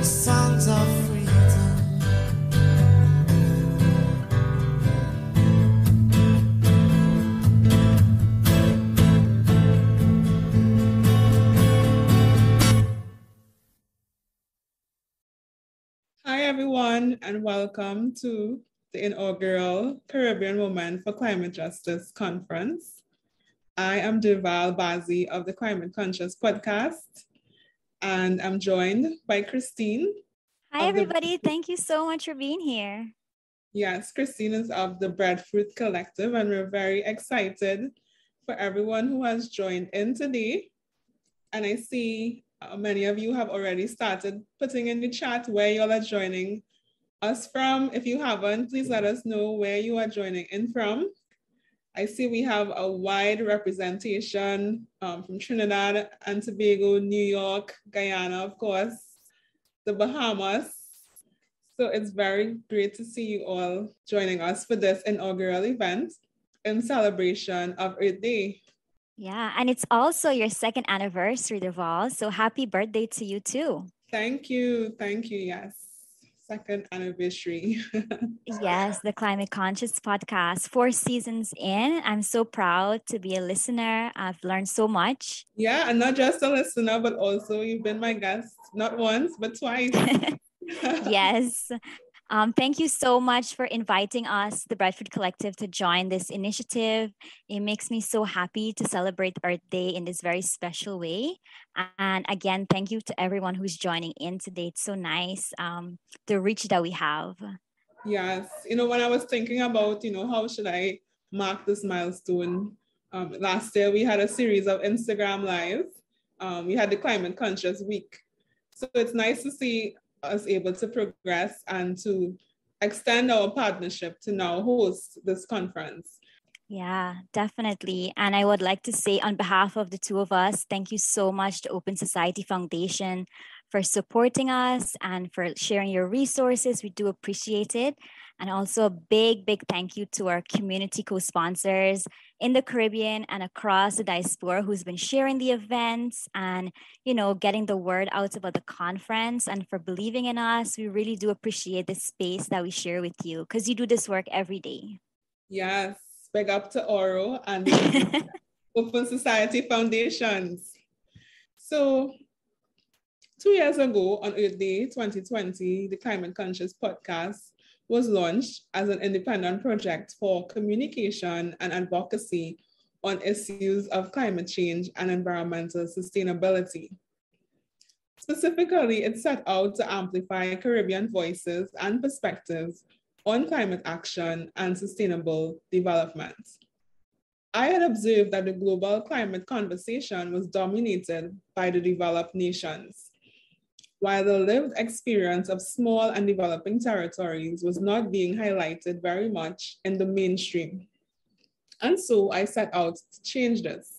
songs of freedom. Hi, everyone, and welcome to the inaugural Caribbean Women for Climate Justice Conference. I am Deval Bazi of the Climate Conscious podcast, and I'm joined by Christine. Hi, everybody. Thank you so much for being here. Yes, Christine is of the Breadfruit Collective, and we're very excited for everyone who has joined in today. And I see many of you have already started putting in the chat where you all are joining us from. If you haven't, please let us know where you are joining in from. I see we have a wide representation from Trinidad and Tobago, New York, Guyana, of course, the Bahamas. So it's very great to see you all joining us for this inaugural event in celebration of Earth Day. Yeah, and it's also your second anniversary, Deval. So happy birthday to you too. Thank you. Yes. Second anniversary. Yes, the Climate Conscious podcast, 4 seasons in. I'm so proud to be a listener. I've learned so much. Yeah, and not just a listener, but also you've been my guest, not once, but twice. Yes. Thank you so much for inviting us, the Breadfruit Collective, to join this initiative. It makes me so happy to celebrate Earth Day in this very special way. And again, thank you to everyone who's joining in today. It's so nice, the reach that we have. Yes. When I was thinking about, how should I mark this milestone? Last year, we had a series of Instagram Live. We had the Climate Conscious Week. So it's nice to see us able to progress and to extend our partnership to now host this conference. Yeah, definitely. And I would like to say on behalf of the two of us, thank you so much to Open Society Foundation for supporting us and for sharing your resources. We do appreciate it. And also a big thank you to our community co-sponsors in the Caribbean and across the diaspora who's been sharing the events and, getting the word out about the conference and for believing in us. We really do appreciate the space that we share with you because you do this work every day. Yes, big up to Oro and the Open Society Foundations. So 2 years ago on Earth Day 2020, the Climate Conscious podcast was launched as an independent project for communication and advocacy on issues of climate change and environmental sustainability. Specifically, it set out to amplify Caribbean voices and perspectives on climate action and sustainable development. I had observed that the global climate conversation was dominated by the developed nations, while the lived experience of small and developing territories was not being highlighted very much in the mainstream. And so I set out to change this.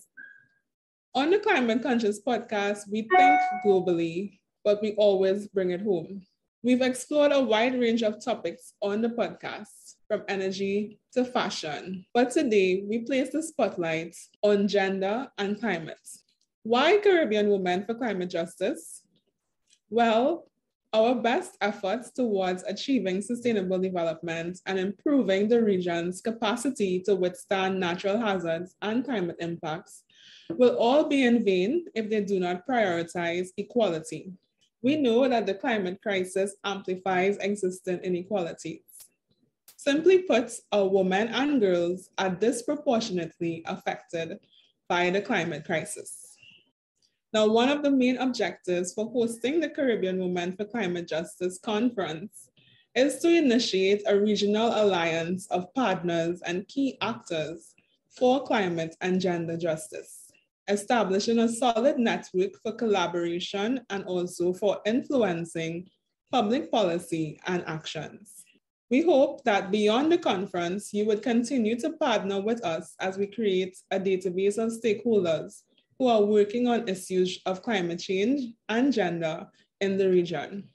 On the Climate Conscious podcast, we think globally, but we always bring it home. We've explored a wide range of topics on the podcast, from energy to fashion. But today, we place the spotlight on gender and climate. Why Caribbean Women for Climate Justice? Well, our best efforts towards achieving sustainable development and improving the region's capacity to withstand natural hazards and climate impacts will all be in vain if they do not prioritize equality. We know that the climate crisis amplifies existing inequalities. Simply put, our women and girls are disproportionately affected by the climate crisis. Now, one of the main objectives for hosting the Caribbean Women for Climate Justice Conference is to initiate a regional alliance of partners and key actors for climate and gender justice, establishing a solid network for collaboration and also for influencing public policy and actions. We hope that beyond the conference, you would continue to partner with us as we create a database of stakeholders who are working on issues of climate change and gender in the region.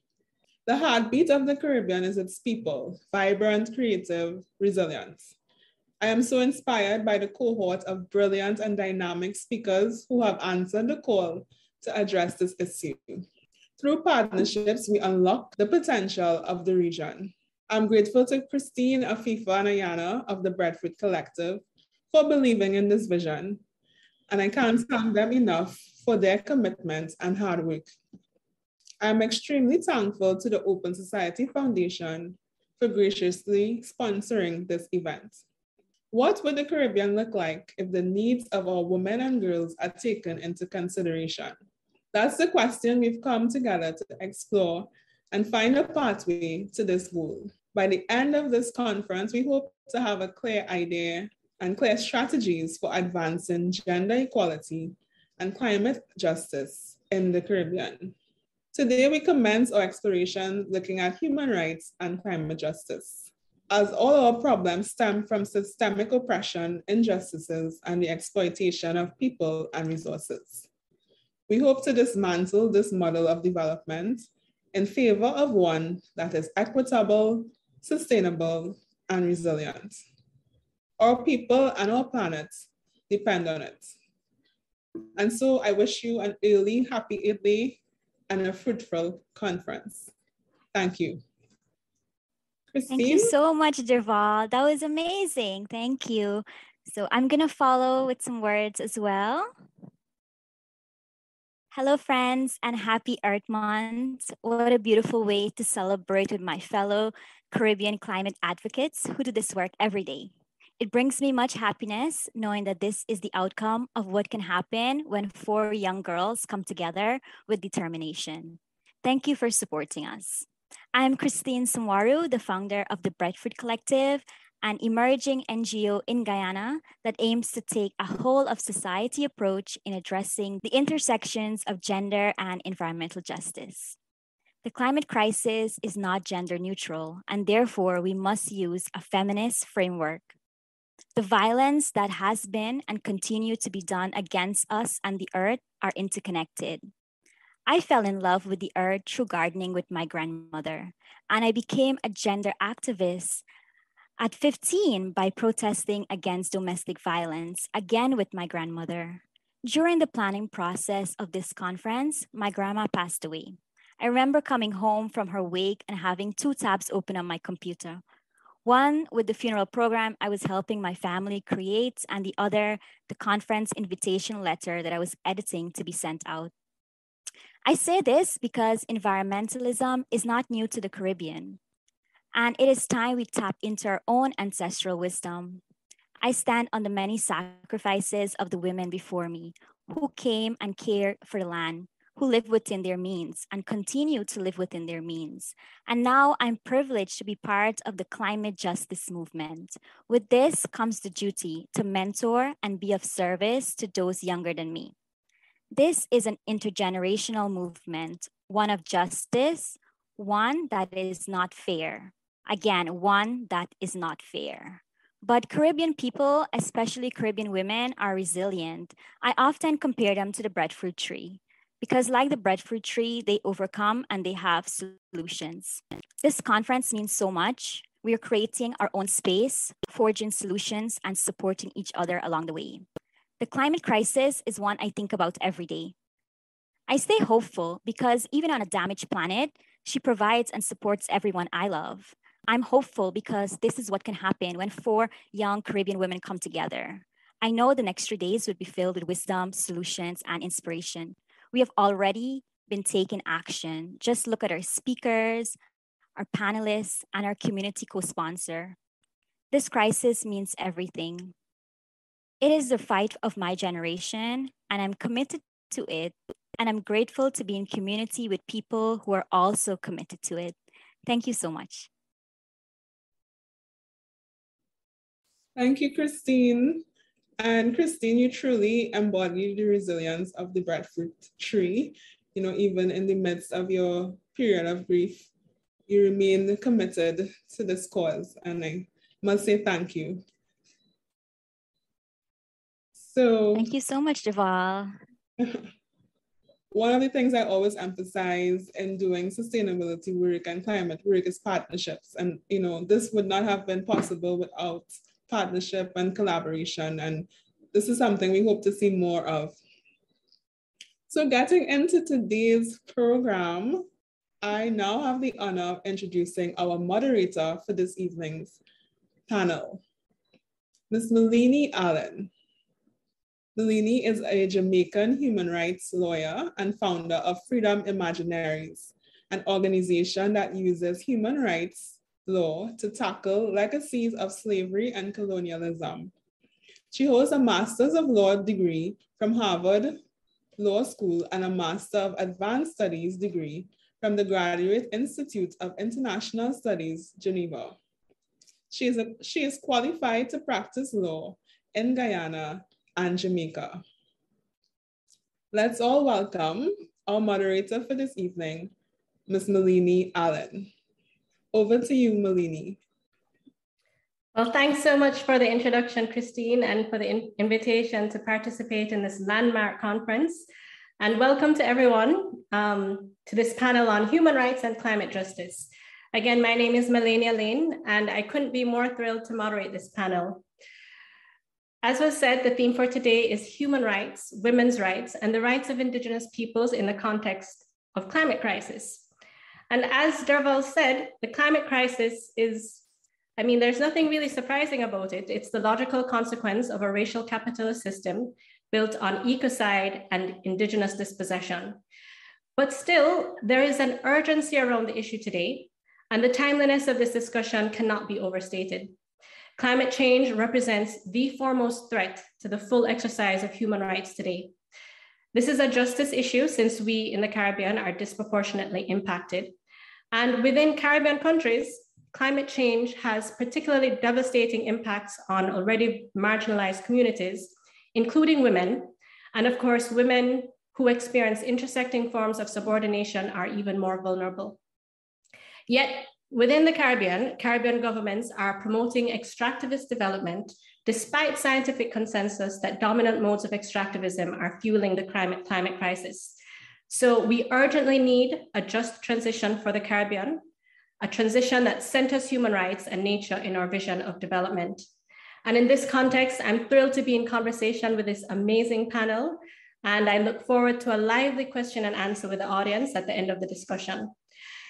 The heartbeat of the Caribbean is its people, vibrant, creative, resilient. I am so inspired by the cohort of brilliant and dynamic speakers who have answered the call to address this issue. Through partnerships, we unlock the potential of the region. I'm grateful to Christine, Afifa, and Ayana of the Breadfruit Collective for believing in this vision. And I can't thank them enough for their commitment and hard work. I'm extremely thankful to the Open Society Foundation for graciously sponsoring this event. What would the Caribbean look like if the needs of our women and girls are taken into consideration? That's the question we've come together to explore and find a pathway to this goal. By the end of this conference, we hope to have a clear idea and clear strategies for advancing gender equality and climate justice in the Caribbean. Today, we commence our exploration looking at human rights and climate justice. As all our problems stem from systemic oppression, injustices, and the exploitation of people and resources. We hope to dismantle this model of development in favor of one that is equitable, sustainable, and resilient. Our people and our planet depend on it. And so I wish you an early, happy Eid Day and a fruitful conference. Thank you. Christine? Thank you so much, Derval. That was amazing. Thank you. So I'm going to follow with some words as well. Hello, friends, and happy Earth Month. What a beautiful way to celebrate with my fellow Caribbean climate advocates who do this work every day. It brings me much happiness knowing that this is the outcome of what can happen when 4 young girls come together with determination. Thank you for supporting us. I'm Christine Samwaru, the founder of the Breadfruit Collective, an emerging NGO in Guyana that aims to take a whole of society approach in addressing the intersections of gender and environmental justice. The climate crisis is not gender neutral, and therefore we must use a feminist framework. The violence that has been and continue to be done against us and the earth are interconnected. I fell in love with the earth through gardening with my grandmother, and I became a gender activist at 15 by protesting against domestic violence, again with my grandmother. During the planning process of this conference, my grandma passed away. I remember coming home from her wake and having 2 tabs open on my computer. One with the funeral program I was helping my family create, and the other, the conference invitation letter that I was editing to be sent out. I say this because environmentalism is not new to the Caribbean, and it is time we tap into our own ancestral wisdom. I stand on the many sacrifices of the women before me who came and cared for the land, who live within their means and continue to live within their means. And now I'm privileged to be part of the climate justice movement. With this comes the duty to mentor and be of service to those younger than me. This is an intergenerational movement, one of justice, one that is not fair. Again, one that is not fair. But Caribbean people, especially Caribbean women, are resilient. I often compare them to the breadfruit tree because like the breadfruit tree, they overcome and they have solutions. This conference means so much. We are creating our own space, forging solutions, and supporting each other along the way. The climate crisis is one I think about every day. I stay hopeful because even on a damaged planet, she provides and supports everyone I love. I'm hopeful because this is what can happen when 4 young Caribbean women come together. I know the next 3 days would be filled with wisdom, solutions, and inspiration. We have already been taking action. Just look at our speakers, our panelists, and our community co-sponsor. This crisis means everything. It is the fight of my generation, and I'm committed to it. And I'm grateful to be in community with people who are also committed to it. Thank you so much. Thank you, Christine. And Christine, you truly embody the resilience of the breadfruit tree. You know, even in the midst of your period of grief, you remain committed to this cause. And I must say thank you. So thank you so much, Deval. One of the things I always emphasize in doing sustainability work and climate work is partnerships. And, you know, this would not have been possible without partnership and collaboration. And this is something we hope to see more of. So getting into today's program, I now have the honor of introducing our moderator for this evening's panel, Ms. Malene Alleyne. Malene is a Jamaican human rights lawyer and founder of Freedom Imaginaries, an organization that uses human rights law to tackle legacies of slavery and colonialism. She holds a Master's of Law degree from Harvard Law School and a Master of Advanced Studies degree from the Graduate Institute of International Studies, Geneva. She is qualified to practice law in Guyana and Jamaica. Let's all welcome our moderator for this evening, Ms. Malene Alleyne. Over to you, Malene. Well, thanks so much for the introduction, Christine, and for the invitation to participate in this landmark conference. And welcome to everyone to this panel on human rights and climate justice. Again, my name is Malene Alleyne, and I couldn't be more thrilled to moderate this panel. As was said, the theme for today is human rights, women's rights, and the rights of Indigenous peoples in the context of climate crisis. And as Derval said, the climate crisis is, there's nothing really surprising about it. It's the logical consequence of a racial capitalist system built on ecocide and Indigenous dispossession. But still, there is an urgency around the issue today, and the timeliness of this discussion cannot be overstated. Climate change represents the foremost threat to the full exercise of human rights today. This is a justice issue since we in the Caribbean are disproportionately impacted. And within Caribbean countries, climate change has particularly devastating impacts on already marginalized communities, including women. And of course, women who experience intersecting forms of subordination are even more vulnerable. Yet within the Caribbean governments are promoting extractivist development despite scientific consensus that dominant modes of extractivism are fueling the climate crisis. So we urgently need a just transition for the Caribbean, a transition that centers human rights and nature in our vision of development. And in this context, I'm thrilled to be in conversation with this amazing panel, and I look forward to a lively question and answer with the audience at the end of the discussion.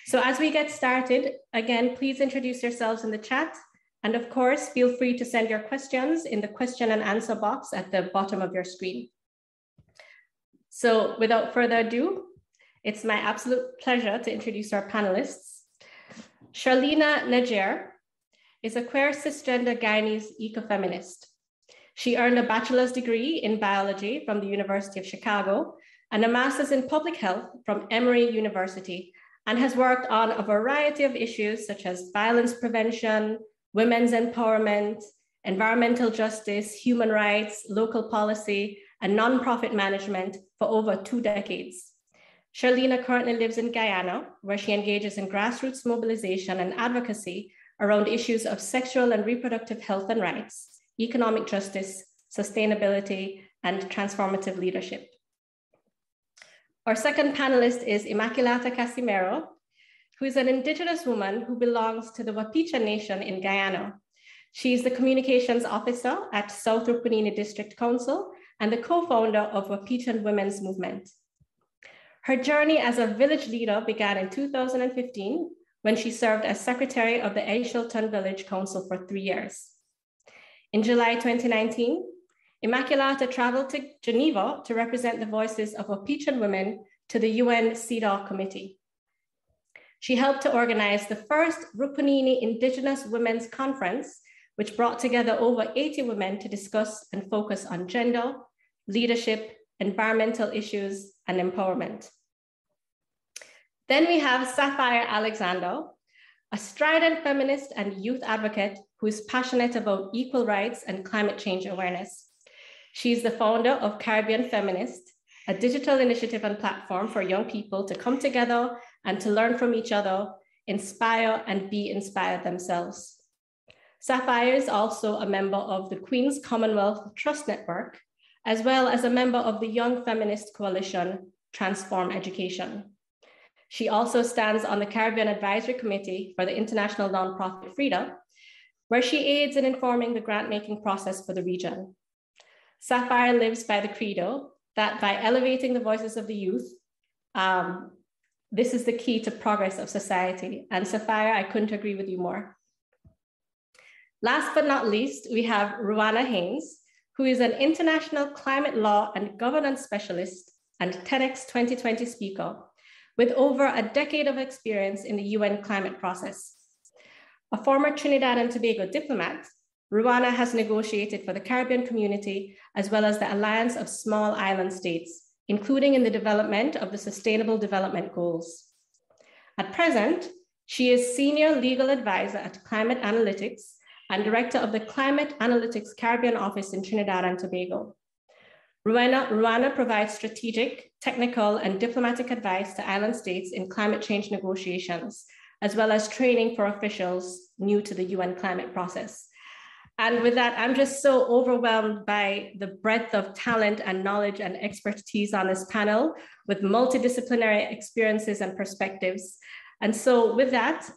So as we get started, again, please introduce yourselves in the chat. And of course, feel free to send your questions in the question and answer box at the bottom of your screen. So without further ado, it's my absolute pleasure to introduce our panelists. Sherlina Nageer is a queer cisgender Guyanese ecofeminist. She earned a bachelor's degree in biology from the University of Chicago and a master's in public health from Emory University, and has worked on a variety of issues such as violence prevention, women's empowerment, environmental justice, human rights, local policy, and nonprofit management for over 2 decades. Sherlina currently lives in Guyana, where she engages in grassroots mobilization and advocacy around issues of sexual and reproductive health and rights, economic justice, sustainability, and transformative leadership. Our second panelist is Immaculata Casmiro, who is an Indigenous woman who belongs to the Wapichan Nation in Guyana. She is the communications officer at South Rupunini District Council and the co-founder of Wapichan Women's Movement. Her journey as a village leader began in 2015 when she served as secretary of the Aishilton Village Council for 3 years. In July 2019, Immaculata traveled to Geneva to represent the voices of Wapichan women to the UN CEDAW committee. She helped to organize the first Rupunini Indigenous Women's Conference, which brought together over 80 women to discuss and focus on gender, leadership, environmental issues, and empowerment. Then we have Sapphire Alexander, a strident feminist and youth advocate who is passionate about equal rights and climate change awareness. She's the founder of Caribbean Feminist, a digital initiative and platform for young people to come together and to learn from each other, inspire and be inspired themselves. Sapphire is also a member of the Queen's Commonwealth Trust Network, as well as a member of the Young Feminist Coalition, Transform Education. She also stands on the Caribbean Advisory Committee for the international nonprofit FRIDA, where she aids in informing the grant-making process for the region. Sapphire lives by the credo, that by elevating the voices of the youth, this is the key to progress of society. And Sapphire, I couldn't agree with you more. Last but not least, we have Rueanna Haynes, who is an international climate law and governance specialist and TEDx 2020 speaker with over a decade of experience in the UN climate process. A former Trinidad and Tobago diplomat, Rueanna has negotiated for the Caribbean community as well as the Alliance of Small Island States, including in the development of the Sustainable Development Goals. At present, she is Senior Legal Advisor at Climate Analytics and Director of the Climate Analytics Caribbean Office in Trinidad and Tobago. Rueanna provides strategic, technical, and diplomatic advice to island states in climate change negotiations, as well as training for officials new to the UN climate process. And with that, I'm just so overwhelmed by the breadth of talent and knowledge and expertise on this panel with multidisciplinary experiences and perspectives. And so with that,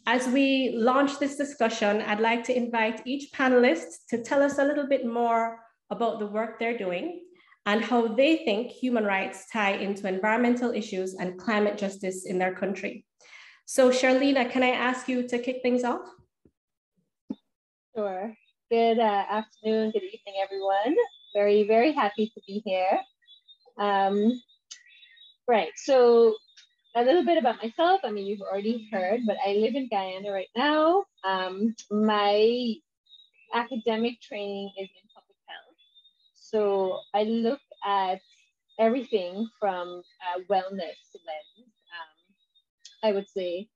as we launch this discussion, I'd like to invite each panelist to tell us a little bit more about the work they're doing and how they think human rights tie into environmental issues and climate justice in their country. So Sherlina, can I ask you to kick things off? Sure. Good afternoon, good evening, everyone. Very, very happy to be here. Right, so a little bit about myself. I mean, you've already heard, but I live in Guyana right now. My academic training is in public health. So I look at everything from wellness lens, I would say.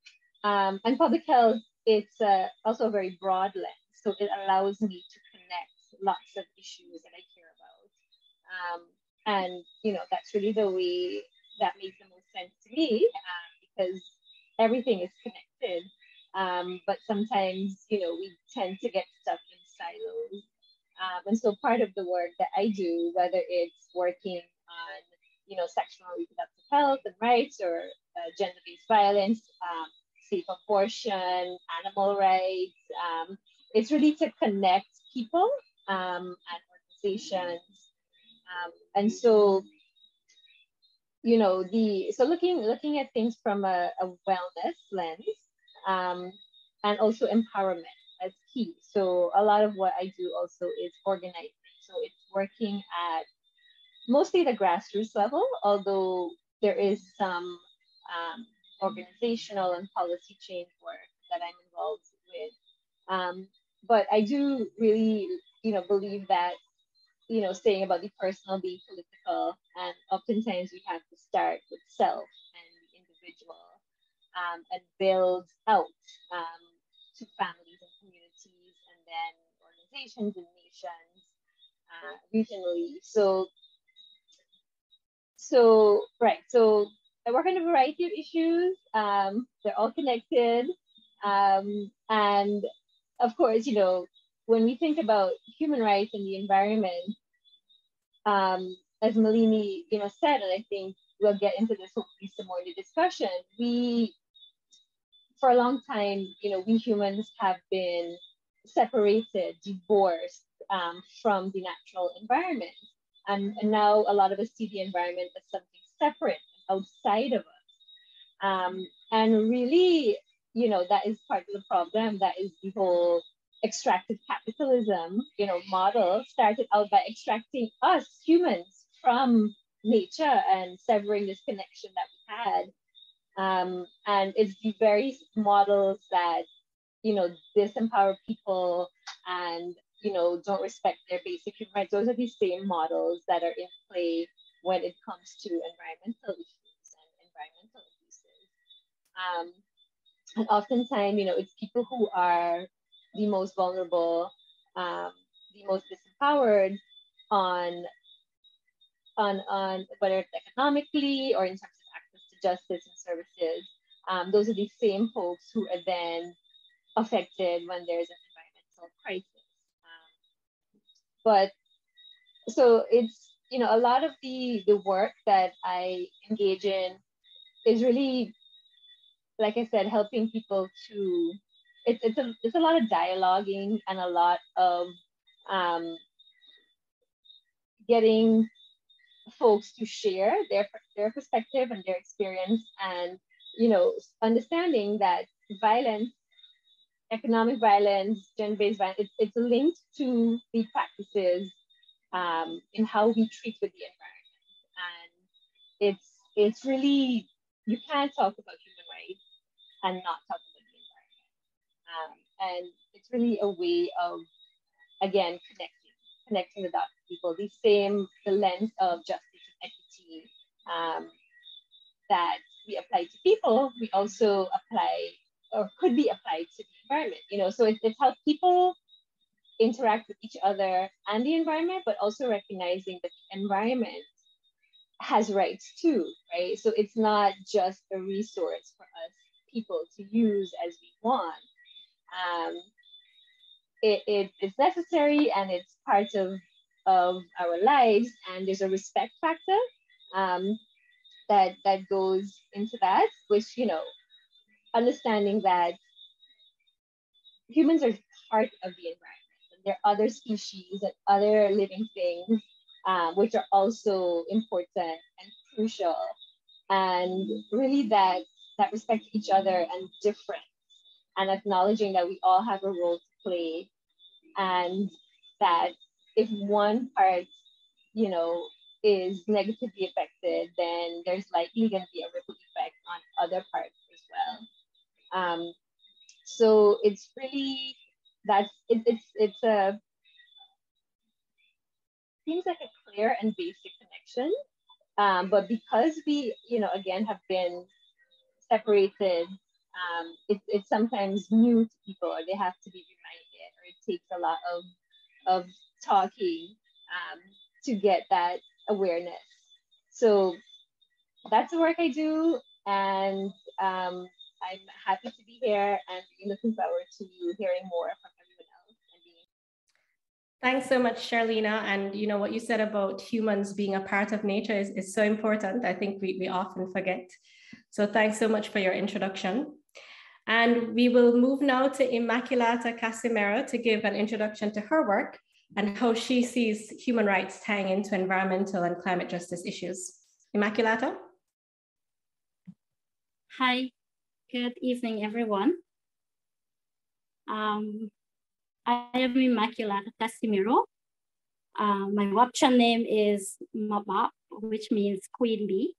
And public health, it's also a very broad lens. So it allows me to connect lots of issues that I care about. And, you know, that's really the way that makes the most sense to me because everything is connected. But sometimes, you know, we tend to get stuck in silos. And so part of the work that I do, whether it's working on, you know, sexual and reproductive health and rights or gender-based violence, safe abortion, animal rights, it's really to connect people and organizations. And so, you know, so looking at things from a wellness lens and also empowerment as key. So a lot of what I do also is organizing. So it's working at mostly the grassroots level, although there is some organizational and policy change work that I'm involved with. But I do really, you know, believe that, you know, saying about the personal being political, and oftentimes we have to start with self and the individual and build out to families and communities and then organizations and nations regionally. So I work on a variety of issues. They're all connected. And of course, you know, when we think about human rights and the environment, as Malene, you know, said, and I think we'll get into this hopefully some more in the discussion, for a long time, you know, we humans have been separated, divorced from the natural environment. And now a lot of us see the environment as something separate, outside of us. And really, you know, that is part of the problem. That is the whole extractive capitalism, you know, model started out by extracting us humans from nature and severing this connection that we had. And it's the very models that, you know, disempower people and, you know, don't respect their basic human rights. Those are the same models that are in play when it comes to environmental issues and environmental abuses. And oftentimes, you know, it's people who are the most vulnerable, the most disempowered on whether it's economically or in terms of access to justice and services. Those are the same folks who are then affected when there's an environmental crisis. But so it's, you know, a lot of the work that I engage in is really, like I said, helping people to, it's a lot of dialoguing and a lot of getting folks to share their perspective and their experience, and you know, understanding that violence, economic violence, gender-based violence, it's linked to the practices in how we treat with the environment. And it's really, you can't talk about human rights and not talk about the environment. And it's really a way of, again, connecting the dots with people. The lens of justice and equity that we apply to people, we also apply, or could be applied to the environment. You know, so it's how people interact with each other and the environment, but also recognizing that the environment has rights too, right? So it's not just a resource for us people to use as we want. It's necessary and it's part of our lives, and there's a respect factor that goes into that, which, you know, understanding that humans are part of the environment, and there are other species and other living things which are also important and crucial, and really that respect each other and difference, and acknowledging that we all have a role to play, and that if one part, you know, is negatively affected, then there's likely going to be a ripple effect on other parts as well. So it's really, it's a, seems like a clear and basic connection, but because we, you know, again, have been separated, it's sometimes new to people, or they have to be reminded, or it takes a lot of talking to get that awareness. So that's the work I do, and I'm happy to be here and really looking forward to hearing more from everyone else. Thanks so much, Sherlina. And you know what you said about humans being a part of nature is so important. I think we often forget. So thanks so much for your introduction. And we will move now to Immaculata Casmiro to give an introduction to her work and how she sees human rights tying into environmental and climate justice issues. Immaculata? Hi, good evening, everyone. I am Immaculata Casmiro. My Wapchan name is Mabap, which means Queen Bee.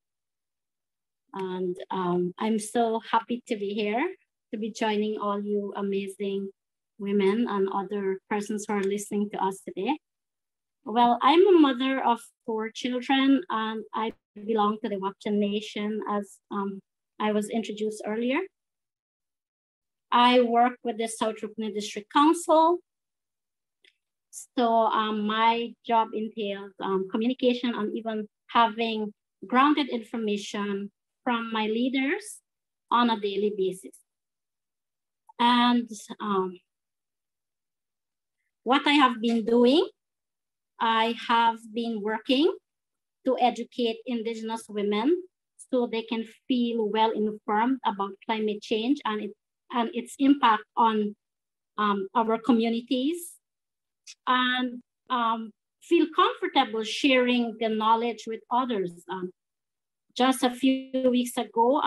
And I'm so happy to be here, to be joining all you amazing women and other persons who are listening to us today. Well, I'm a mother of 4 children, and I belong to the Wapchan Nation, as I was introduced earlier. I work with the South Rueanna District Council. So my job entails communication and even having grounded information from my leaders on a daily basis. And what I have been doing, I have been working to educate Indigenous women so they can feel well informed about climate change and its impact on our communities, and feel comfortable sharing the knowledge with others. Just a few weeks ago,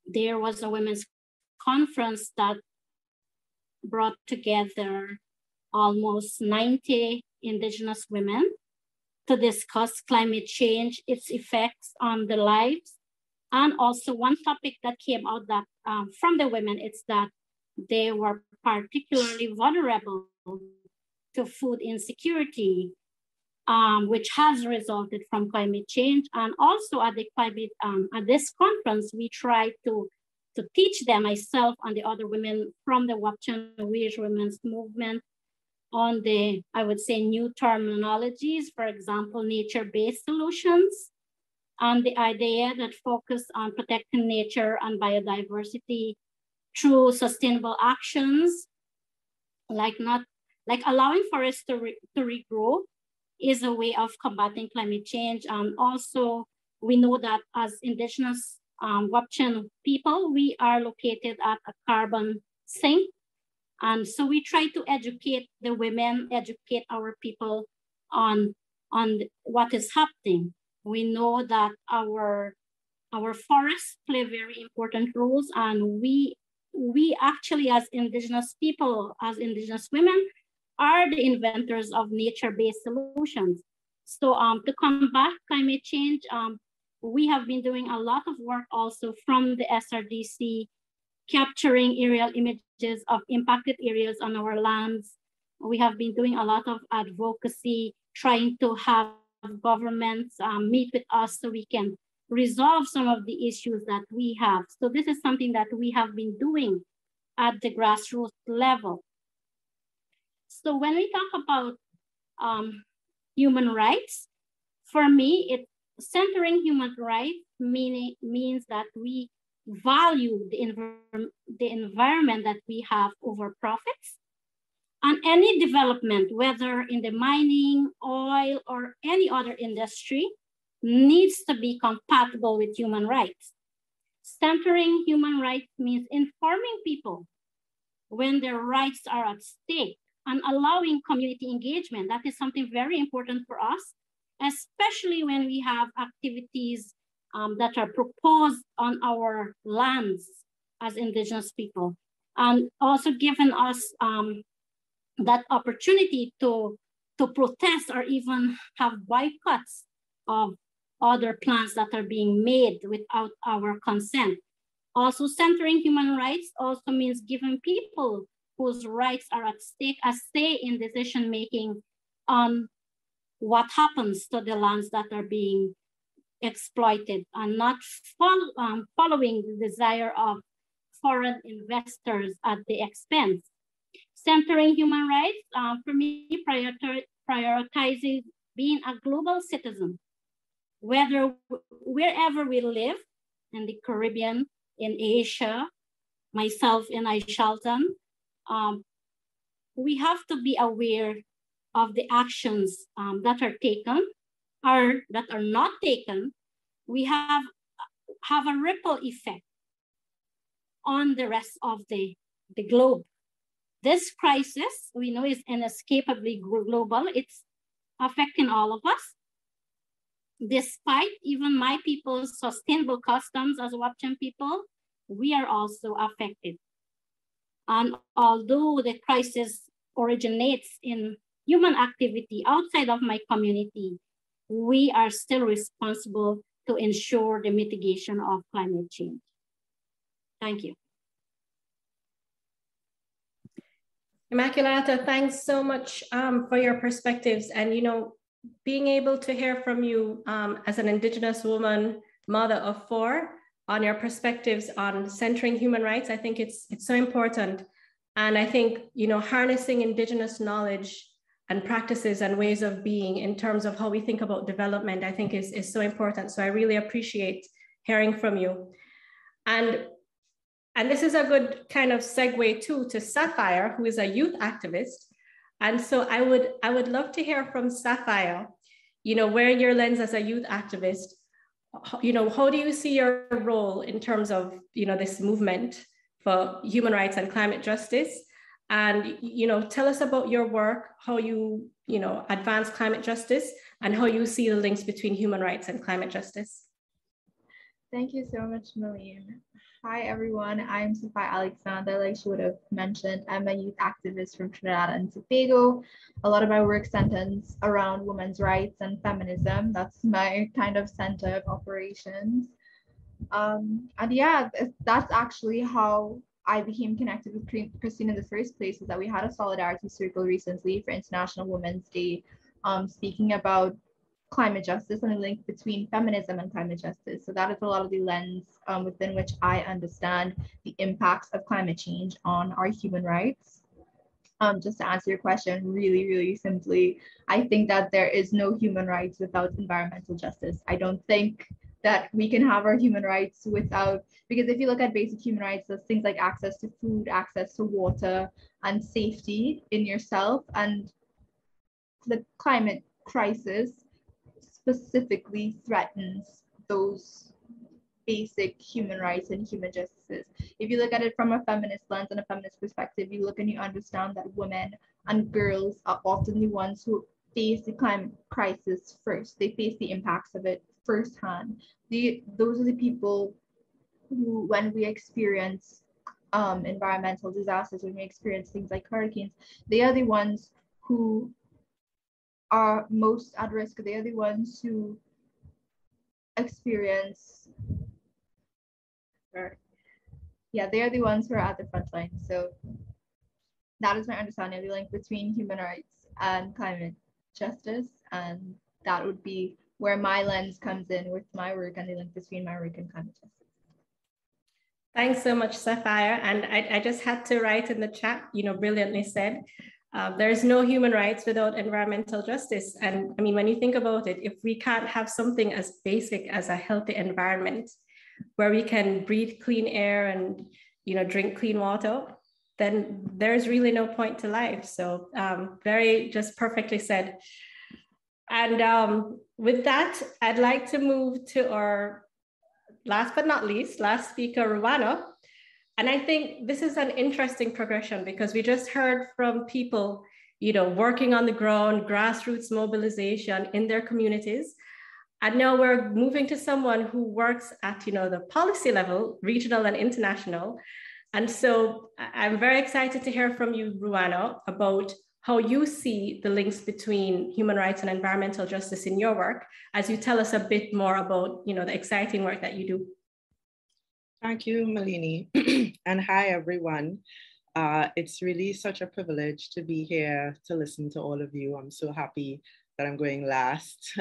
there was a women's conference that brought together almost 90 Indigenous women to discuss climate change, its effects on the lives. And also one topic that came out that from the women is that they were particularly vulnerable to food insecurity, which has resulted from climate change. And also at the climate, at this conference, we tried to teach them, myself and the other women from the Wapchan women's movement, on the, I would say, new terminologies, for example, nature-based solutions, and the idea that focus on protecting nature and biodiversity through sustainable actions, like allowing forests to regrow is a way of combating climate change. Also, we know that as Indigenous Wapchan people, we are located at a carbon sink. And so we try to educate the women, educate our people on on what is happening. We know that our forests play very important roles, and we actually, as Indigenous people, as Indigenous women, are the inventors of nature-based solutions. So to combat climate change, we have been doing a lot of work also from the SRDC, capturing aerial images of impacted areas on our lands. We have been doing a lot of advocacy, trying to have governments meet with us so we can resolve some of the issues that we have. So this is something that we have been doing at the grassroots level. So when we talk about human rights, for me, centering human rights means that we value the environment that we have over profits. And any development, whether in the mining, oil, or any other industry, needs to be compatible with human rights. Centering human rights means informing people when their rights are at stake and allowing community engagement. That is something very important for us, especially when we have activities that are proposed on our lands as Indigenous people, and also given us that opportunity to protest or even have boycotts of other plans that are being made without our consent. Also, centering human rights also means giving people whose rights are at stake a say in decision-making on what happens to the lands that are being exploited, and not following the desire of foreign investors at the expense. Centering human rights, for me, prioritizes being a global citizen, wherever we live, in the Caribbean, in Asia, myself in Aishalton, we have to be aware of the actions that are taken or that are not taken. We have a ripple effect on the rest of the globe. This crisis, we know, is inescapably global. It's affecting all of us. Despite even my people's sustainable customs as Wapchan people, we are also affected. And although the crisis originates in human activity outside of my community, we are still responsible to ensure the mitigation of climate change. Thank you. Immaculata, thanks so much for your perspectives. And, being able to hear from you as an Indigenous woman, mother of 4, on your perspectives on centering human rights, I think it's so important. And I think, harnessing Indigenous knowledge and practices and ways of being in terms of how we think about development, I think is so important. So I really appreciate hearing from you. And this is a good kind of segue too to Sapphire, who is a youth activist. And so I would love to hear from Sapphire, wearing your lens as a youth activist, how do you see your role in terms of, this movement for human rights and climate justice? And, tell us about your work, how you, advance climate justice, and how you see the links between human rights and climate justice. Thank you so much, Malene. Hi, everyone. I'm Sapphire Alexander, like she would have mentioned. I'm a youth activist from Trinidad and Tobago. A lot of my work centers around women's rights and feminism. That's my kind of center of operations. And yeah, that's actually how I became connected with Christine in the first place, is that we had a solidarity circle recently for International Women's Day, speaking about climate justice and the link between feminism and climate justice. So that is a lot of the lens within which I understand the impacts of climate change on our human rights. Just to answer your question really, really simply, I think that there is no human rights without environmental justice. I don't think that we can have our human rights without, because if you look at basic human rights, there's things like access to food, access to water, and safety in yourself. And the climate crisis specifically threatens those basic human rights and human justices. If you look at it from a feminist lens and a feminist perspective, you look and you understand that women and girls are often the ones who face the climate crisis first. They face the impacts of it firsthand. Those are the people who, when we experience environmental disasters, when we experience things like hurricanes, they are the ones who are most at risk. They are the ones who experience, they are the ones who are at the front line. So that is my understanding of the link between human rights and climate justice, and that would be where my lens comes in with my work and the link between my work and climate justice. Thanks so much, Sapphire. And I just had to write in the chat, brilliantly said, there's no human rights without environmental justice. And I mean, when you think about it, if we can't have something as basic as a healthy environment where we can breathe clean air and, drink clean water, then there's really no point to life. So very just perfectly said. And with that, I'd like to move to our last but not least, last speaker, Rueanna. And I think this is an interesting progression because we just heard from people, working on the ground, grassroots mobilization in their communities. And now we're moving to someone who works at, the policy level, regional and international. And so I'm very excited to hear from you, Rueanna, about how you see the links between human rights and environmental justice in your work, as you tell us a bit more about, the exciting work that you do. Thank you, Malene. And hi, everyone. It's really such a privilege to be here to listen to all of you. I'm so happy that I'm going last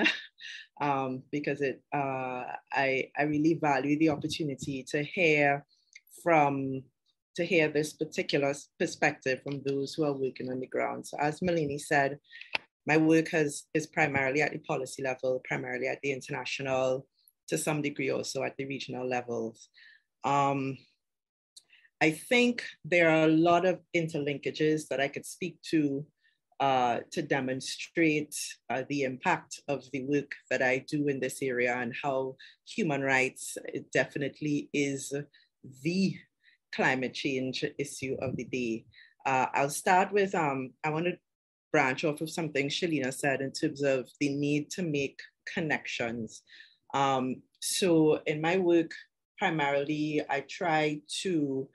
because I really value the opportunity to hear this particular perspective from those who are working on the ground. So as Malene said, my work is primarily at the policy level, primarily at the international, to some degree also at the regional levels. I think there are a lot of interlinkages that I could speak to demonstrate the impact of the work that I do in this area and how human rights definitely is the climate change issue of the day. I'll start with, I want to branch off of something Sherlina said in terms of the need to make connections. So in my work, primarily, I try to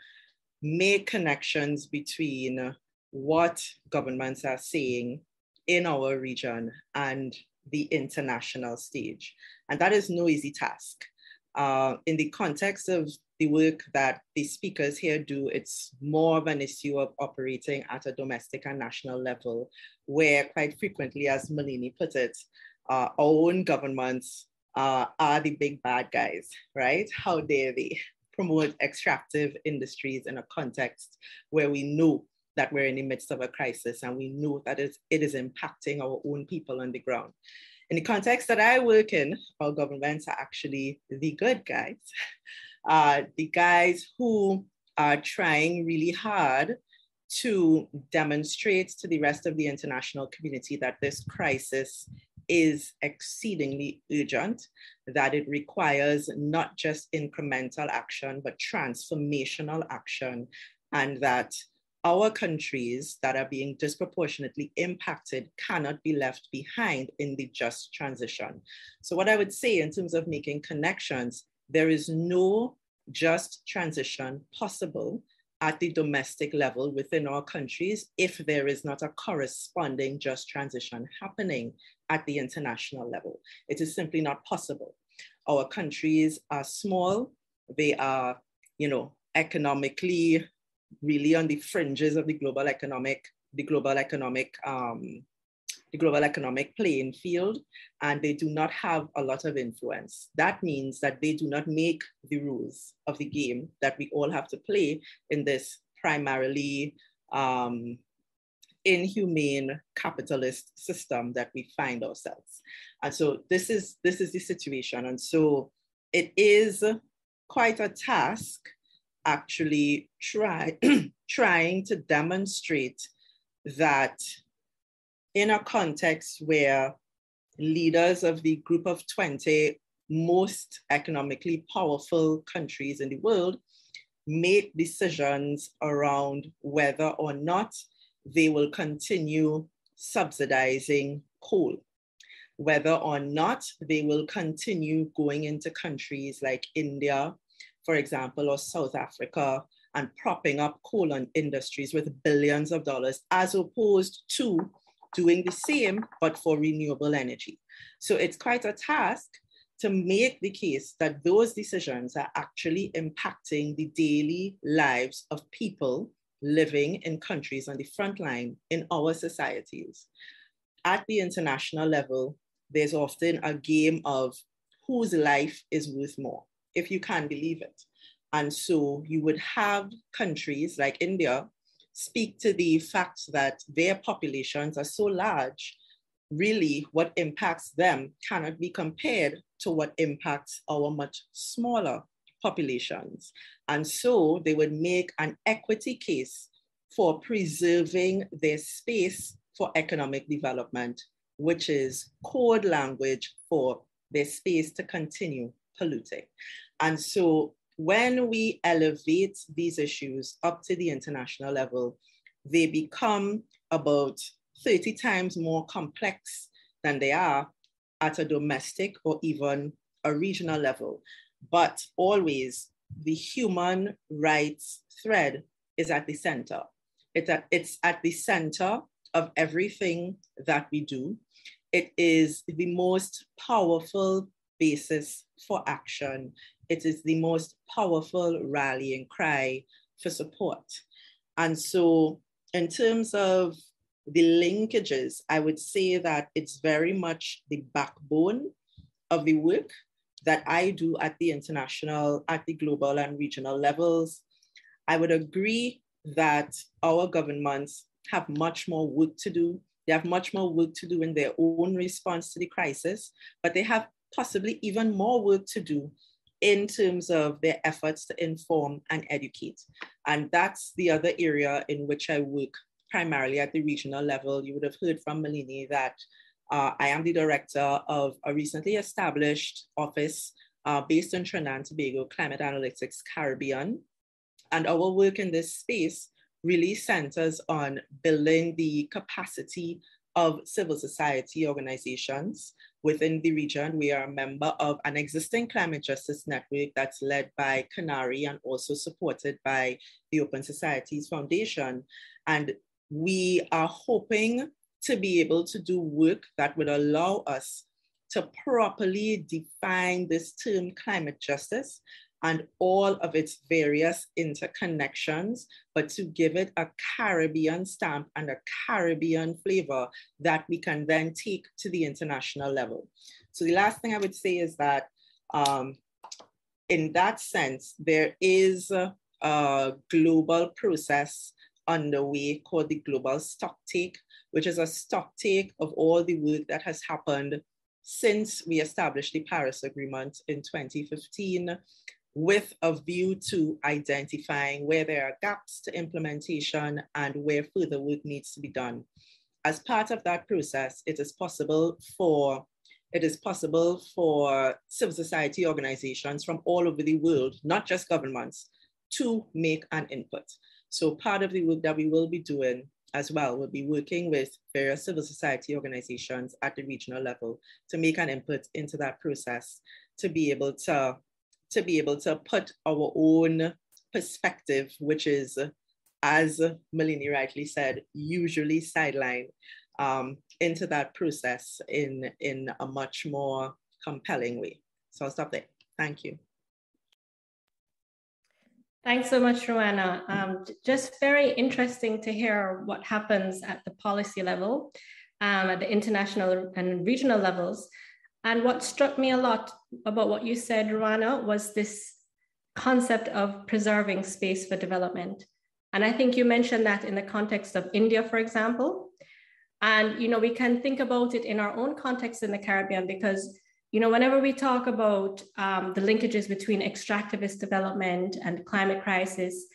make connections between what governments are saying in our region and the international stage. And that is no easy task. In the context of the work that the speakers here do, it's more of an issue of operating at a domestic and national level, where quite frequently, as Malene put it, our own governments are the big bad guys, right? How dare they promote extractive industries in a context where we know that we're in the midst of a crisis and we know that it is impacting our own people on the ground. In the context that I work in, our governments are actually the good guys. The guys who are trying really hard to demonstrate to the rest of the international community that this crisis is exceedingly urgent, that it requires not just incremental action, but transformational action, and that our countries that are being disproportionately impacted cannot be left behind in the just transition. So what I would say in terms of making connections, there is no just transition possible at the domestic level within our countries if there is not a corresponding just transition happening at the international level. It is simply not possible. Our countries are small. They are, economically really on the fringes of the global economic playing field, and they do not have a lot of influence. That means that they do not make the rules of the game that we all have to play in this primarily inhumane capitalist system that we find ourselves. And so this is the situation. And so it is quite a task actually trying to demonstrate that in a context where leaders of the group of 20 most economically powerful countries in the world make decisions around whether or not they will continue subsidizing coal. Whether or not they will continue going into countries like India, for example, or South Africa, and propping up coal industries with billions of dollars, as opposed to doing the same, but for renewable energy. So it's quite a task to make the case that those decisions are actually impacting the daily lives of people living in countries on the front line in our societies. At the international level, there's often a game of whose life is worth more, if you can believe it. And so you would have countries like India speak to the fact that their populations are so large, really what impacts them cannot be compared to what impacts our much smaller populations. And so they would make an equity case for preserving their space for economic development, which is code language for their space to continue polluting. And so when we elevate these issues up to the international level, they become about 30 times more complex than they are at a domestic or even a regional level. But always the human rights thread is at the center. It's at the center of everything that we do. It is the most powerful basis for action. It is the most powerful rallying cry for support. And so in terms of the linkages, I would say that it's very much the backbone of the work that I do at the international, at the global and regional levels. I would agree that our governments have much more work to do. They have much more work to do in their own response to the crisis, but they have possibly even more work to do in terms of their efforts to inform and educate. And that's the other area in which I work primarily at the regional level. You would have heard from Malene that I am the director of a recently established office based in Trinidad and Tobago, Climate Analytics Caribbean. And our work in this space really centers on building the capacity of civil society organizations within the region. We are a member of an existing climate justice network that's led by Canary and also supported by the Open Societies Foundation. And we are hoping to be able to do work that would allow us to properly define this term climate justice and all of its various interconnections, but to give it a Caribbean stamp and a Caribbean flavor that we can then take to the international level. So the last thing I would say is that in that sense, there is a global process underway called the Global Stocktake, which is a stocktake of all the work that has happened since we established the Paris Agreement in 2015, with a view to identifying where there are gaps to implementation and where further work needs to be done. As part of that process, it is possible for civil society organizations from all over the world, not just governments, to make an input. So part of the work that we will be doing as well will be working with various civil society organizations at the regional level to make an input into that process, to be able to put our own perspective, which is, as Malene rightly said, usually sidelined, into that process in a much more compelling way. So I'll stop there. Thank you. Thanks so much, Rueanna. Just very interesting to hear what happens at the policy level, at the international and regional levels. And what struck me a lot about what you said, Rueanna, was this concept of preserving space for development. And I think you mentioned that in the context of India, for example. And, we can think about it in our own context in the Caribbean, because, whenever we talk about the linkages between extractivist development and climate crisis,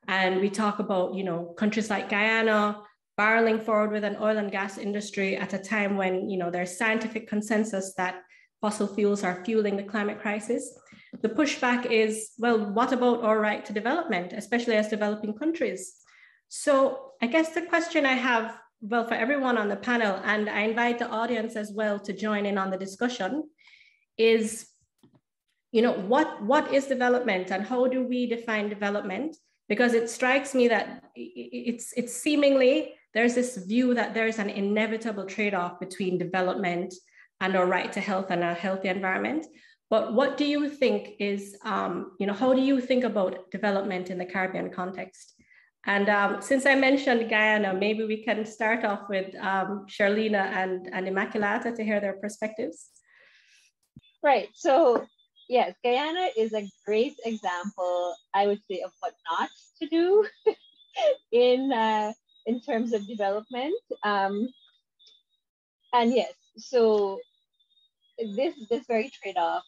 and we talk about, countries like Guyana barreling forward with an oil and gas industry at a time when, there's scientific consensus that fossil fuels are fueling the climate crisis, the pushback is, well, what about our right to development, especially as developing countries? So I guess the question I have well, for everyone on the panel, and I invite the audience as well to join in on the discussion, is, you know, what is development and how do we define development? Because it strikes me that it's seemingly, there's this view that there's an inevitable trade-off between development and our right to health and a healthy environment. But what do you think is, you know, how do you think about development in the Caribbean context? And since I mentioned Guyana, maybe we can start off with Sherlina and Immaculata to hear their perspectives. Right, so yes, Guyana is a great example, I would say, of what not to do in terms of development. And yes, so this very trade-off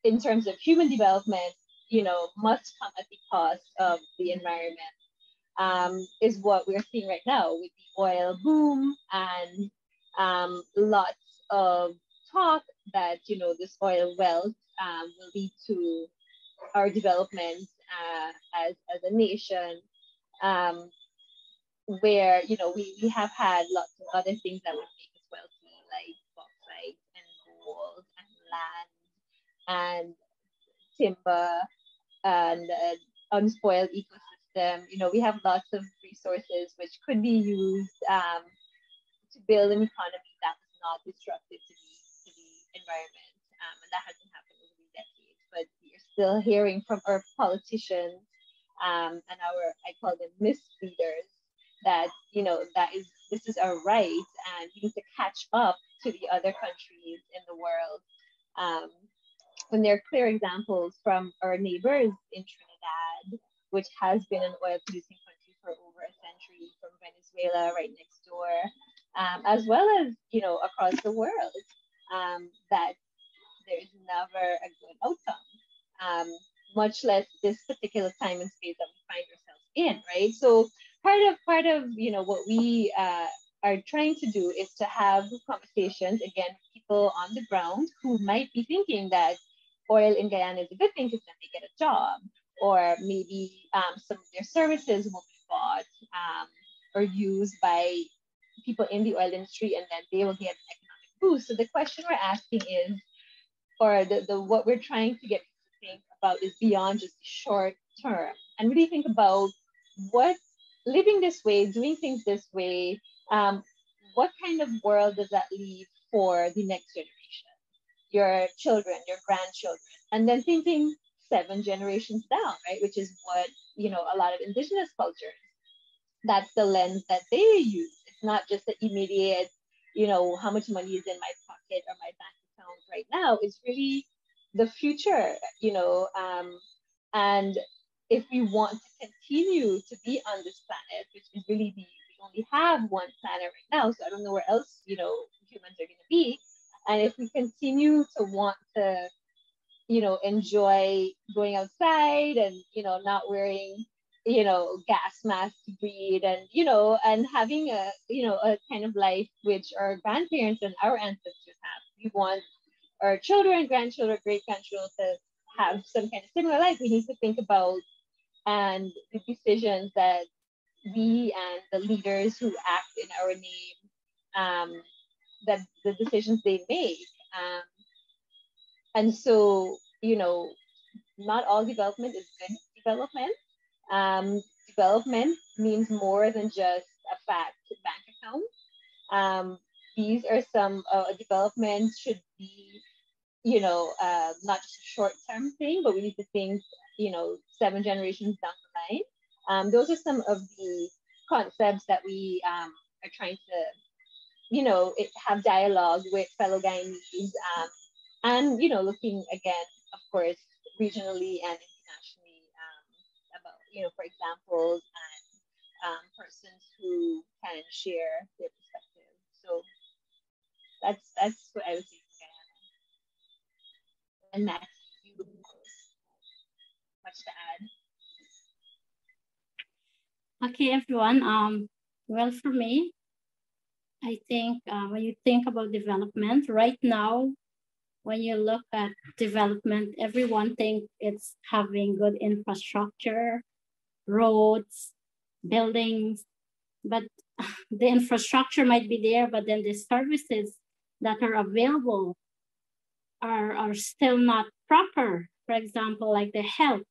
in terms of human development, you know, must come at the cost of the environment, is what we're seeing right now with the oil boom and lots of talk that, you know, this oil wealth will lead to our development as a nation, where, you know, we have had lots of other things that would make us wealthy, like bauxite and gold and land and timber and unspoiled ecosystem. You know, we have lots of resources which could be used to build an economy that was not destructive to the environment, and that hasn't happened over the decades. But you're still hearing from our politicians and our, I call them misleaders, that, you know, this is our right and we need to catch up to the other countries in the world. When there are clear examples from our neighbors in Trinidad, which has been an oil producing country for over a century, from Venezuela right next door, as well as, you know, across the world, that there is never a good outcome, much less this particular time and space that we find ourselves in, right? So part of you know, what we are trying to do is to have conversations, again, people on the ground who might be thinking that oil in Guyana is a good thing because then they get a job, or maybe some of their services will be bought or used by people in the oil industry, and then they will get an economic boost. So the question we're asking is, or the what we're trying to get people to think about is beyond just short term, and really think about what living this way, doing things this way, what kind of world does that leave for the next generation? Your children, your grandchildren, and then thinking 7 generations down, right? Which is what, you know, a lot of indigenous cultures, that's the lens that they use. It's not just the immediate, you know, how much money is in my pocket or my bank account right now. It's really the future, you know, and if we want to continue to be on this planet, which is really we only have one planet right now, so I don't know where else, you know, humans are going to be. And if we continue to want to, you know, enjoy going outside and, you know, not wearing, you know, gas masks to breathe, and, you know, and having a, you know, a kind of life which our grandparents and our ancestors have. We want our children, grandchildren, great-grandchildren to have some kind of similar life. We need to think about and the decisions that we and the leaders who act in our name, that the decisions they make. And so, you know, not all development is good development. Development means more than just a fat bank account. These are some developments should be, you know, not just a short-term thing, but we need to think, you know, 7 generations down the line. Those are some of the concepts that we are trying to, you know, have dialogue with fellow Guyanese, and, you know, looking again, of course, regionally and internationally, about, you know, for examples and persons who can share their perspective. So that's what I would say for Guyana. And Max, you much to add? Okay, everyone. Well, for me, I think when you think about development right now, when you look at development, everyone thinks it's having good infrastructure, roads, buildings. But the infrastructure might be there, but then the services that are available are still not proper. For example, like the health.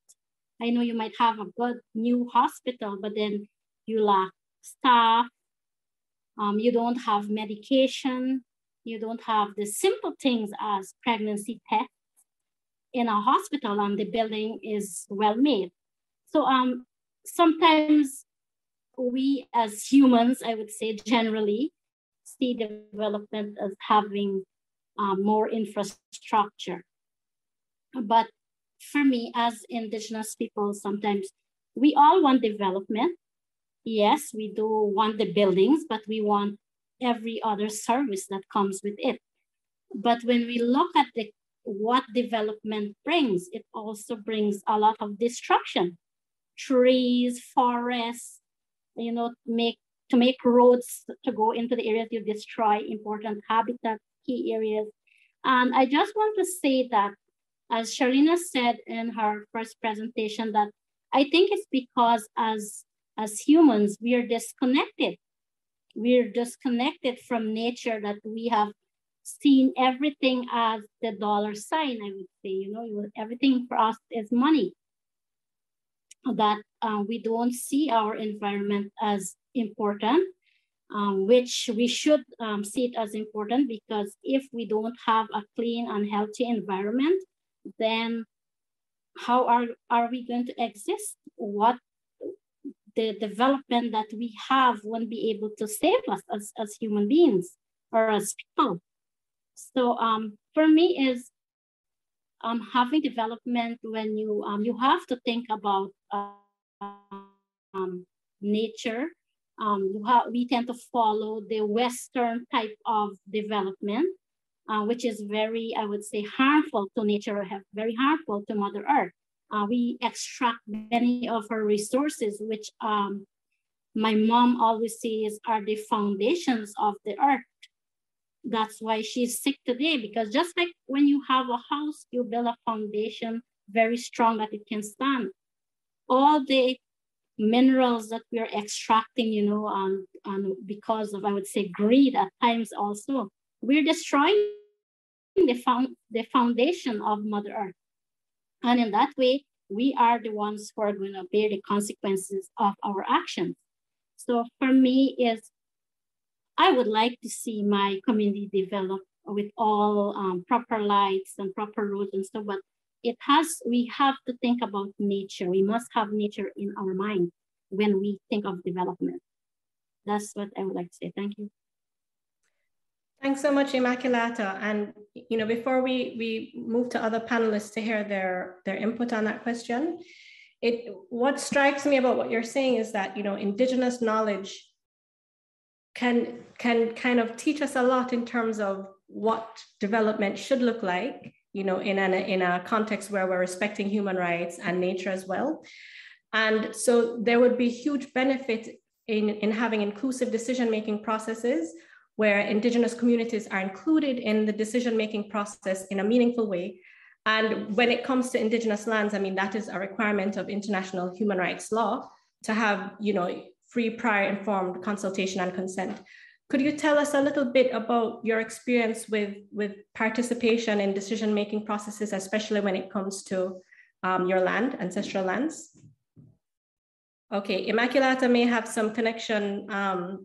I know you might have a good new hospital, but then you lack staff, you don't have medication, you don't have the simple things as pregnancy tests in a hospital, and the building is well made. So sometimes we as humans, I would say generally, see development as having more infrastructure. But for me, as Indigenous people, sometimes we all want development. Yes, we do want the buildings, but we want every other service that comes with it. But when we look at what development brings, it also brings a lot of destruction. Trees, forests, you know, to make roads to go into the areas, you destroy important habitat, key areas. And I just want to say that, as Sherlina said in her first presentation, that I think it's because as humans, we are disconnected. We're disconnected from nature, that we have seen everything as the dollar sign, I would say. You know, everything for us is money. That we don't see our environment as important, which we should see it as important, because if we don't have a clean and healthy environment, then how are we going to exist? What the development that we have won't be able to save us as human beings or as people. So for me is having development, when you have to think about nature. We tend to follow the Western type of development, which is very, I would say, harmful to nature, or very harmful to Mother Earth. We extract many of her resources, which my mom always says are the foundations of the earth. That's why she's sick today, because just like when you have a house, you build a foundation very strong that it can stand. All the minerals that we are extracting, you know, because of, I would say, greed at times also, we're destroying the foundation of Mother Earth. And in that way, we are the ones who are going to bear the consequences of our actions. So for me, I would like to see my community develop with all proper lights and proper roads and stuff, but we have to think about nature. We must have nature in our mind when we think of development. That's what I would like to say. Thank you. Thanks so much, Immaculata. And you know, before we move to other panelists to hear their input on that question, what strikes me about what you're saying is that, you know, Indigenous knowledge can kind of teach us a lot in terms of what development should look like, you know, in a context where we're respecting human rights and nature as well. And so there would be huge benefit in having inclusive decision-making processes where Indigenous communities are included in the decision-making process in a meaningful way. And when it comes to Indigenous lands, I mean, that is a requirement of international human rights law to have, you know, free, prior, informed consultation and consent. Could you tell us a little bit about your experience with participation in decision-making processes, especially when it comes to your land, ancestral lands? Okay, Immaculata may have some connection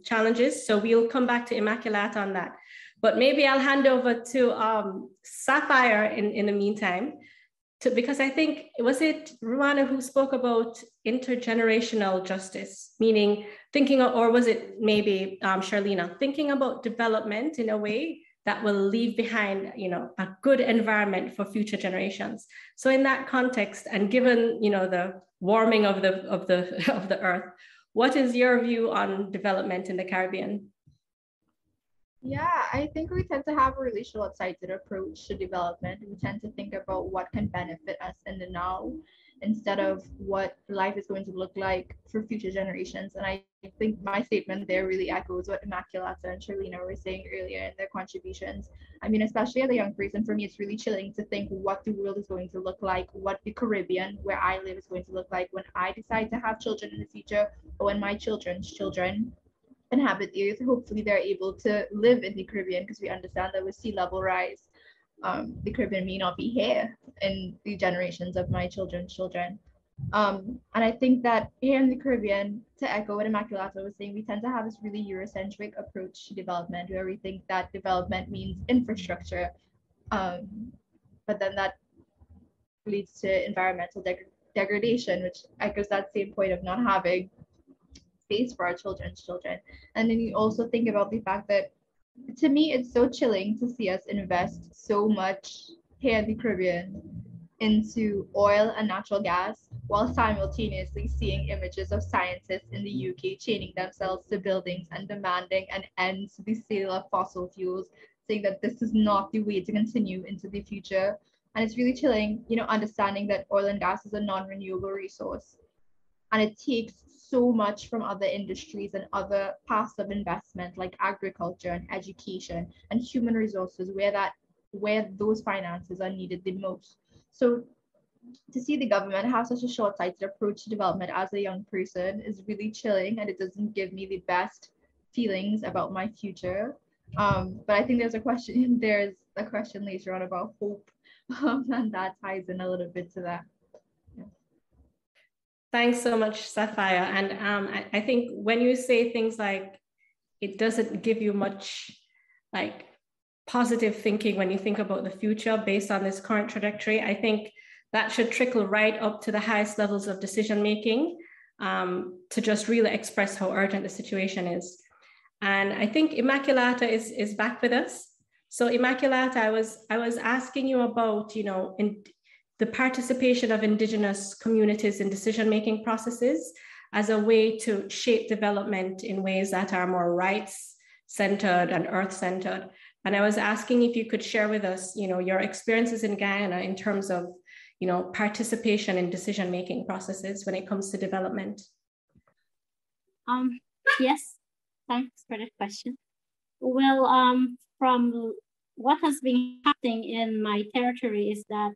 challenges, so we'll come back to Immaculata on that. But maybe I'll hand over to Sapphire in the meantime, because I think, was it Rueanna who spoke about intergenerational justice, meaning thinking, or was it maybe Sherlina, thinking about development in a way that will leave behind, you know, a good environment for future generations. So in that context, and given, you know, the warming of the earth, what is your view on development in the Caribbean? Yeah, I think we tend to have a really short-sighted approach to development. We tend to think about what can benefit us in the now instead of what life is going to look like for future generations. And I think my statement there really echoes what Immaculata and Sherlina were saying earlier in their contributions. I mean, especially as a young person, for me, it's really chilling to think what the world is going to look like, what the Caribbean, where I live, is going to look like when I decide to have children in the future, or when my children's children inhabit the earth, hopefully they're able to live in the Caribbean, because we understand that with sea level rise, the Caribbean may not be here in the generations of my children's children. And I think that here in the Caribbean, to echo what Immaculata was saying, we tend to have this really Eurocentric approach to development, where we think that development means infrastructure, but then that leads to environmental degradation, which echoes that same point of not having space for our children's children. And then you also think about the fact that, to me, it's so chilling to see us invest so much here in the Caribbean into oil and natural gas, while simultaneously seeing images of scientists in the UK chaining themselves to buildings and demanding an end to the sale of fossil fuels, saying that this is not the way to continue into the future. And it's really chilling, understanding that oil and gas is a non-renewable resource. And it takes so much from other industries and other paths of investment, like agriculture and education and human resources, where those finances are needed the most. So to see the government have such a short-sighted approach to development as a young person is really chilling, and it doesn't give me the best feelings about my future. But I think there's a question later on about hope, and that ties in a little bit to that. Yeah. Thanks so much, Sapphire. And I think when you say things like it doesn't give you much like positive thinking when you think about the future based on this current trajectory, I think that should trickle right up to the highest levels of decision making to just really express how urgent the situation is. And I think Immaculata is back with us. So Immaculata, I was asking you about, in the participation of Indigenous communities in decision-making processes as a way to shape development in ways that are more rights-centered and earth-centered. And I was asking if you could share with us, your experiences in Guyana in terms of, participation in decision-making processes when it comes to development. Yes, thanks for the question. Well, from what has been happening in my territory is that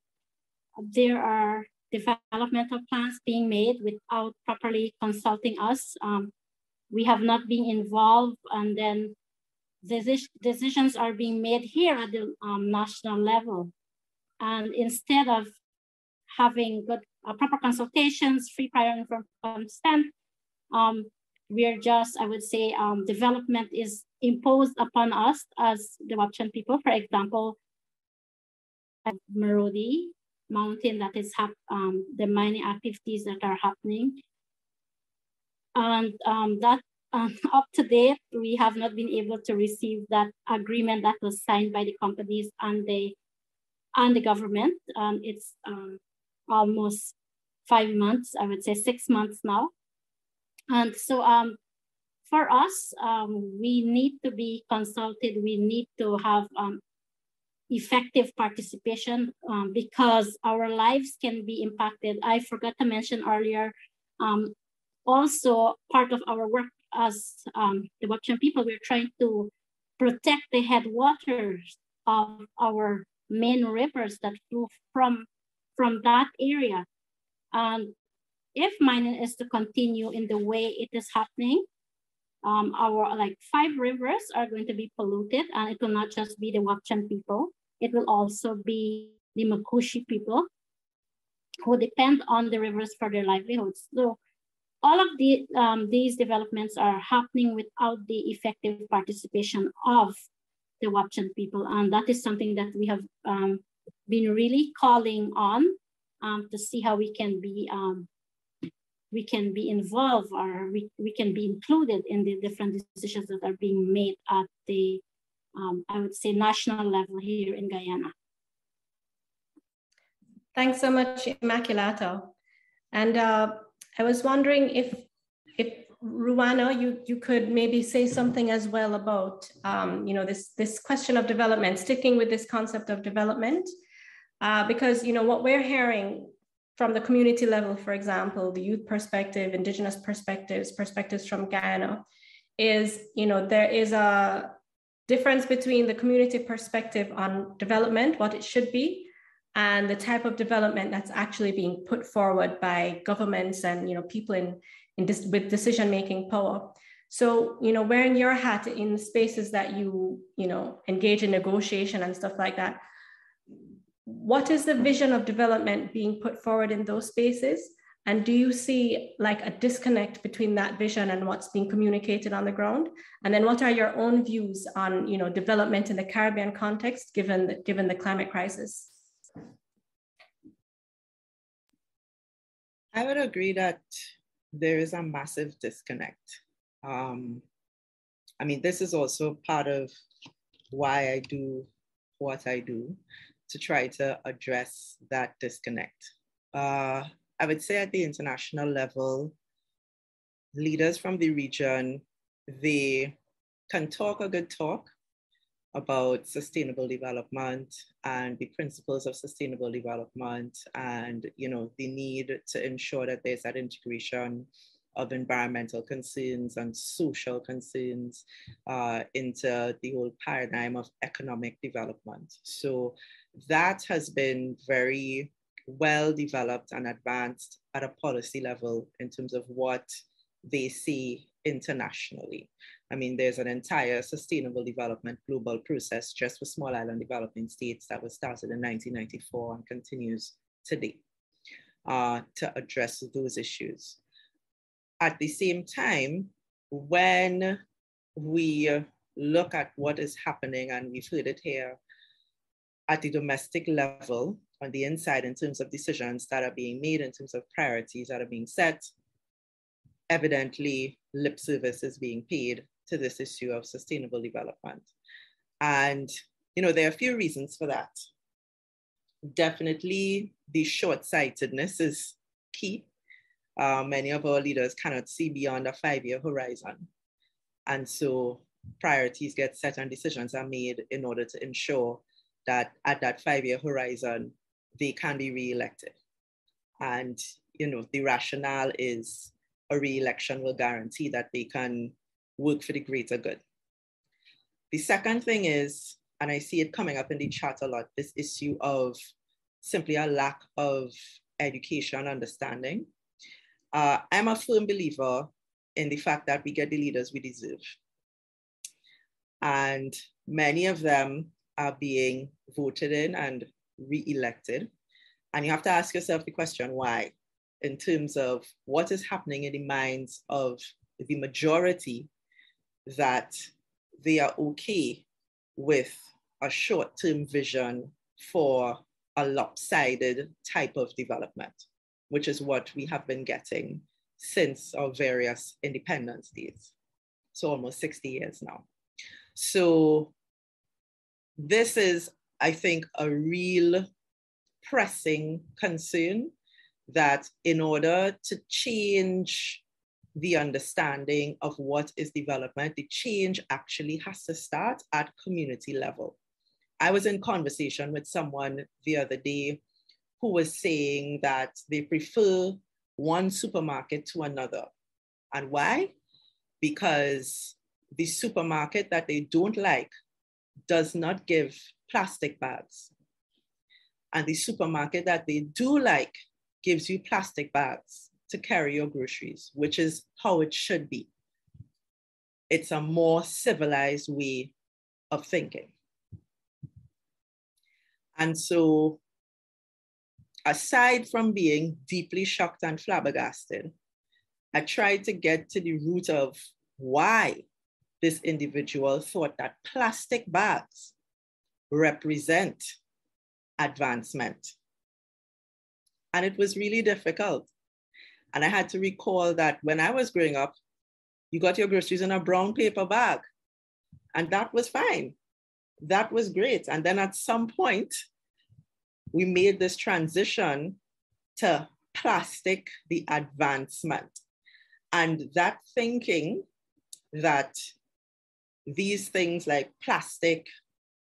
there are developmental plans being made without properly consulting us. We have not been involved, and then decisions are being made here at the national level. And instead of having good proper consultations, free prior informed consent, we're just, I would say, development is imposed upon us as the Wapchan people. For example, at Marodi Mountain, that is the mining activities that are happening. And that up to date, we have not been able to receive that agreement that was signed by the companies and the government. It's almost 5 months, I would say 6 months now. And so for us, we need to be consulted. We need to have effective participation because our lives can be impacted. I forgot to mention earlier, also part of our work as the Wapchan people, we're trying to protect the headwaters of our main rivers that flow from that area. And if mining is to continue in the way it is happening, our 5 rivers are going to be polluted, and it will not just be the Wapchan people. It will also be the Makushi people who depend on the rivers for their livelihoods. So all of these developments are happening without the effective participation of the Wapchan people. And that is something that we have been really calling on to see how we can be involved, or we can be included in the different decisions that are being made at the, I would say, national level here in Guyana. Thanks so much, Immaculata. And I was wondering if Rueanna, you could maybe say something as well about this question of development, sticking with this concept of development, because what we're hearing from the community level, for example, the youth perspective, Indigenous perspectives from Guyana, is there is a difference between the community perspective on development, what it should be, and the type of development that's actually being put forward by governments and people with decision-making power. So, wearing your hat in spaces that you engage in negotiation and stuff like that, what is the vision of development being put forward in those spaces? And do you see like a disconnect between that vision and what's being communicated on the ground? And then what are your own views on, development in the Caribbean context, given the climate crisis? I would agree that there is a massive disconnect. This is also part of why I do what I do, to try to address that disconnect. I would say at the international level, leaders from the region, they can talk a good talk about sustainable development and the principles of sustainable development, and the need to ensure that there's that integration of environmental concerns and social concerns into the whole paradigm of economic development. So that has been very well developed and advanced at a policy level in terms of what they see internationally. There's an entire sustainable development global process just for small island developing states that was started in 1994 and continues today to address those issues. At the same time, when we look at what is happening, and we've heard it here, at the domestic level, on the inside, in terms of decisions that are being made, in terms of priorities that are being set, evidently lip service is being paid to this issue of sustainable development. And, there are a few reasons for that. Definitely the short-sightedness is key. Many of our leaders cannot see beyond a 5-year horizon. And so priorities get set and decisions are made in order to ensure that at that 5-year horizon, they can be re-elected. And, the rationale is a re-election will guarantee that they can work for the greater good. The second thing is, and I see it coming up in the chat a lot, this issue of simply a lack of education understanding. I'm a firm believer in the fact that we get the leaders we deserve. And many of them are being voted in and re-elected. And you have to ask yourself the question, why? In terms of what is happening in the minds of the majority, that they are okay with a short-term vision for a lopsided type of development, which is what we have been getting since our various independence days. So almost 60 years now. So this is, I think, a real pressing concern, that in order to change the understanding of what is development, the change actually has to start at community level. I was in conversation with someone the other day who was saying that they prefer one supermarket to another. And why? Because the supermarket that they don't like does not give plastic bags. And the supermarket that they do like gives you plastic bags to carry your groceries, which is how it should be. It's a more civilized way of thinking. And so, aside from being deeply shocked and flabbergasted, I tried to get to the root of why this individual thought that plastic bags represent advancement. And it was really difficult. And I had to recall that when I was growing up, you got your groceries in a brown paper bag, and that was fine. That was great. And then at some point, we made this transition to plastic, the advancement. And that thinking that these things like plastic,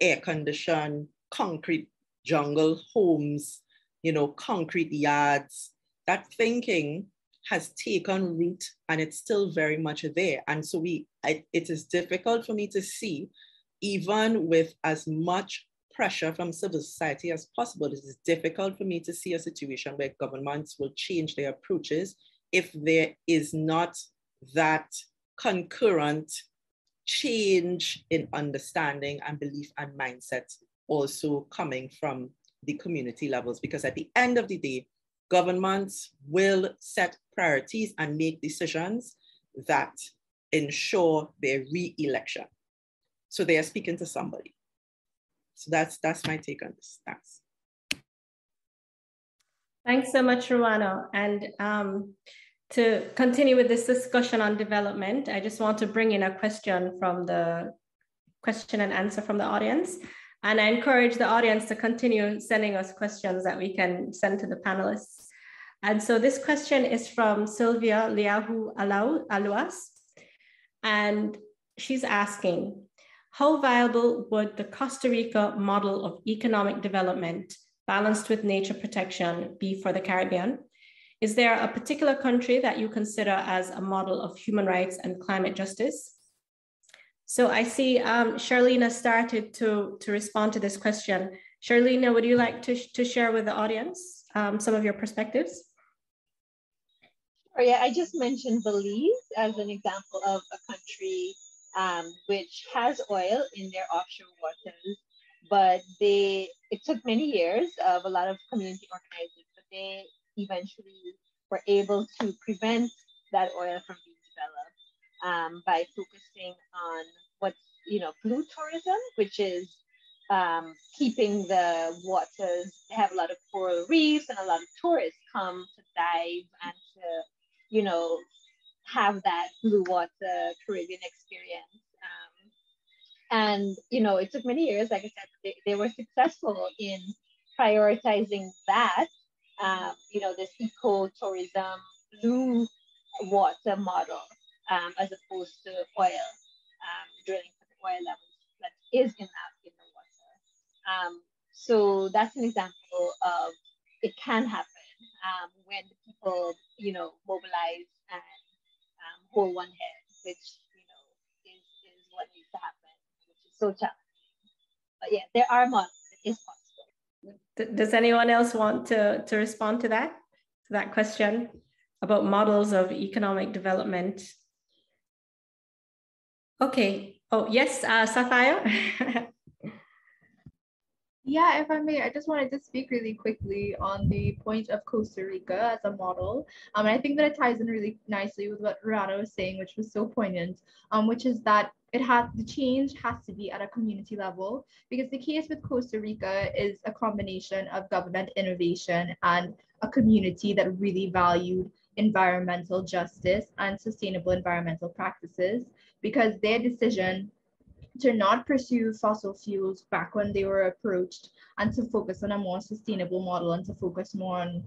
air condition, concrete jungle homes, concrete yards, that thinking has taken root, and it's still very much there. And so it is difficult for me to see, even with as much pressure from civil society as possible, it is difficult for me to see a situation where governments will change their approaches if there is not that concurrent change in understanding and belief and mindset also coming from the community levels, because at the end of the day, governments will set priorities and make decisions that ensure their re-election. So they are speaking to somebody. So that's my take on this. Thanks. Thanks so much, Rueanna. And to continue with this discussion on development, I just want to bring in a question from the question and answer from the audience. And I encourage the audience to continue sending us questions that we can send to the panelists. And so this question is from Sylvia Liahu Aluas. And she's asking, how viable would the Costa Rica model of economic development balanced with nature protection be for the Caribbean? Is there a particular country that you consider as a model of human rights and climate justice? So I see Sherlina started to respond to this question. Sherlina, would you like to share with the audience some of your perspectives? Sure, yeah, I just mentioned Belize as an example of a country which has oil in their offshore waters, but it took many years of a lot of community organizing, but they eventually were able to prevent that oil from being developed by focusing on what's, blue tourism, which is keeping the waters. They have a lot of coral reefs, and a lot of tourists come to dive and to, have that blue water Caribbean experience. And, it took many years, like I said, they were successful in prioritizing that, this eco-tourism blue water model as opposed to oil, drilling for the oil levels that is in the water. So that's an example of it can happen when people, mobilize and hold one head, which, is what needs to happen, which is so challenging. But yeah, there are models. It is possible. Does anyone else want to respond to that question about models of economic development? Okay. Oh, yes, Sapphire. Yeah, if I may, I just wanted to speak really quickly on the point of Costa Rica as a model. And I think that it ties in really nicely with what Rueanna was saying, which was so poignant, which is that the change has to be at a community level, because the case with Costa Rica is a combination of government innovation and a community that really valued environmental justice and sustainable environmental practices, because their decision to not pursue fossil fuels back when they were approached and to focus on a more sustainable model and to focus more on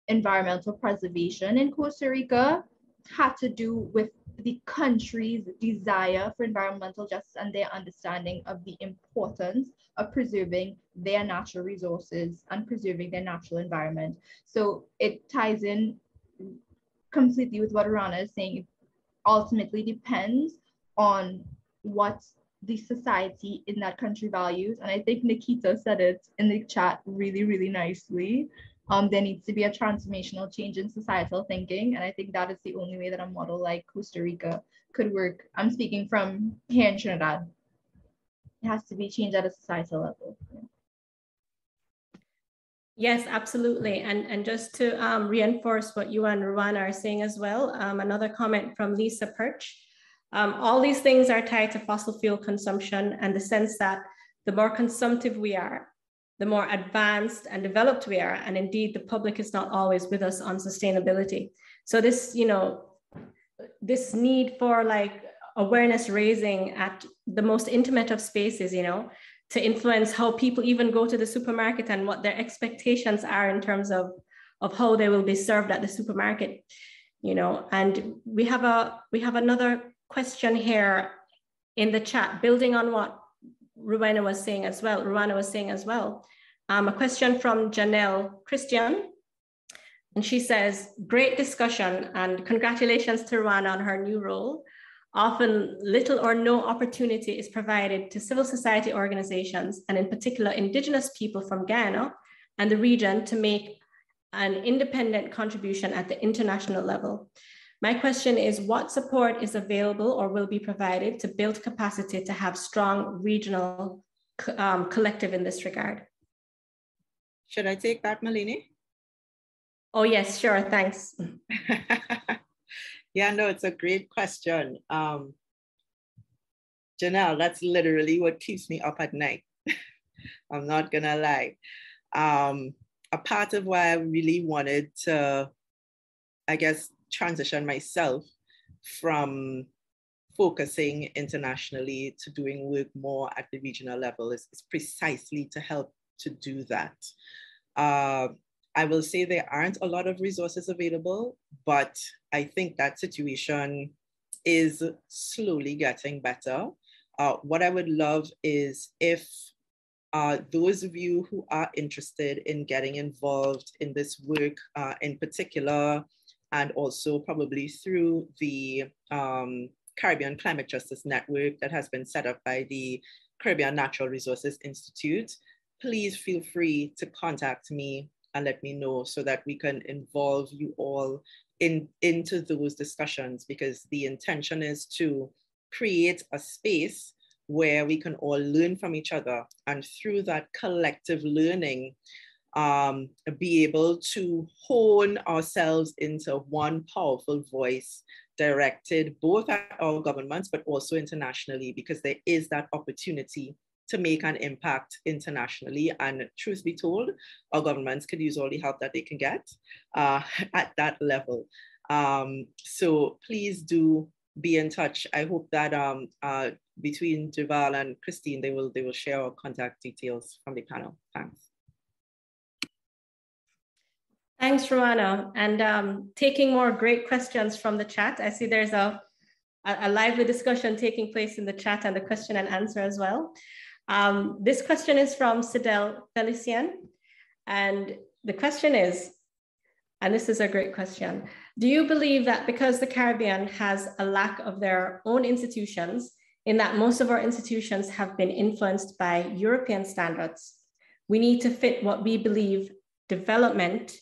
environmental preservation in Costa Rica had to do with the country's desire for environmental justice and their understanding of the importance of preserving their natural resources and preserving their natural environment. So it ties in completely with what Rueanna is saying. It ultimately depends on what the society in that country values. And I think Nikita said it in the chat really, really nicely. There needs to be a transformational change in societal thinking. And I think that is the only way that a model like Costa Rica could work. I'm speaking from here in Trinidad. It has to be changed at a societal level. Yeah. Yes, absolutely. And just to reinforce what you and Rueanna are saying as well, another comment from Lisa Perch. All these things are tied to fossil fuel consumption and the sense that the more consumptive we are, the more advanced and developed we are. And indeed, the public is not always with us on sustainability. So this, this need for like awareness raising at the most intimate of spaces, to influence how people even go to the supermarket and what their expectations are in terms of how they will be served at the supermarket, and we have another question here in the chat, building on what Rueanna was saying as well. A question from Janelle Christian, and she says, great discussion and congratulations to Rueanna on her new role. Often little or no opportunity is provided to civil society organizations, and in particular Indigenous people from Guyana and the region, to make an independent contribution at the international level. My question is, what support is available or will be provided to build capacity to have strong regional collective in this regard? Should I take that, Malene? Oh, yes, sure, thanks. Yeah, no, it's a great question. Janelle, that's literally what keeps me up at night. I'm not gonna lie. A part of why I really wanted to, I guess, transition myself from focusing internationally to doing work more at the regional level is precisely to help to do that. I will say there aren't a lot of resources available, but I think that situation is slowly getting better. What I would love is if those of you who are interested in getting involved in this work in particular, and also probably through the Caribbean Climate Justice Network that has been set up by the Caribbean Natural Resources Institute, please feel free to contact me and let me know so that we can involve you all into those discussions, because the intention is to create a space where we can all learn from each other, and through that collective learning, be able to hone ourselves into one powerful voice directed both at our governments, but also internationally, because there is that opportunity to make an impact internationally. And truth be told, our governments could use all the help that they can get at that level. So please do be in touch. I hope that between Duval and Christine, they will share our contact details from the panel. Thanks. Thanks, Rueanna. And taking more great questions from the chat. I see there's a lively discussion taking place in the chat and the question and answer as well. This question is from Sidel Felician. And the question is, and this is a great question, do you believe that because the Caribbean has a lack of their own institutions, in that most of our institutions have been influenced by European standards, we need to fit what we believe development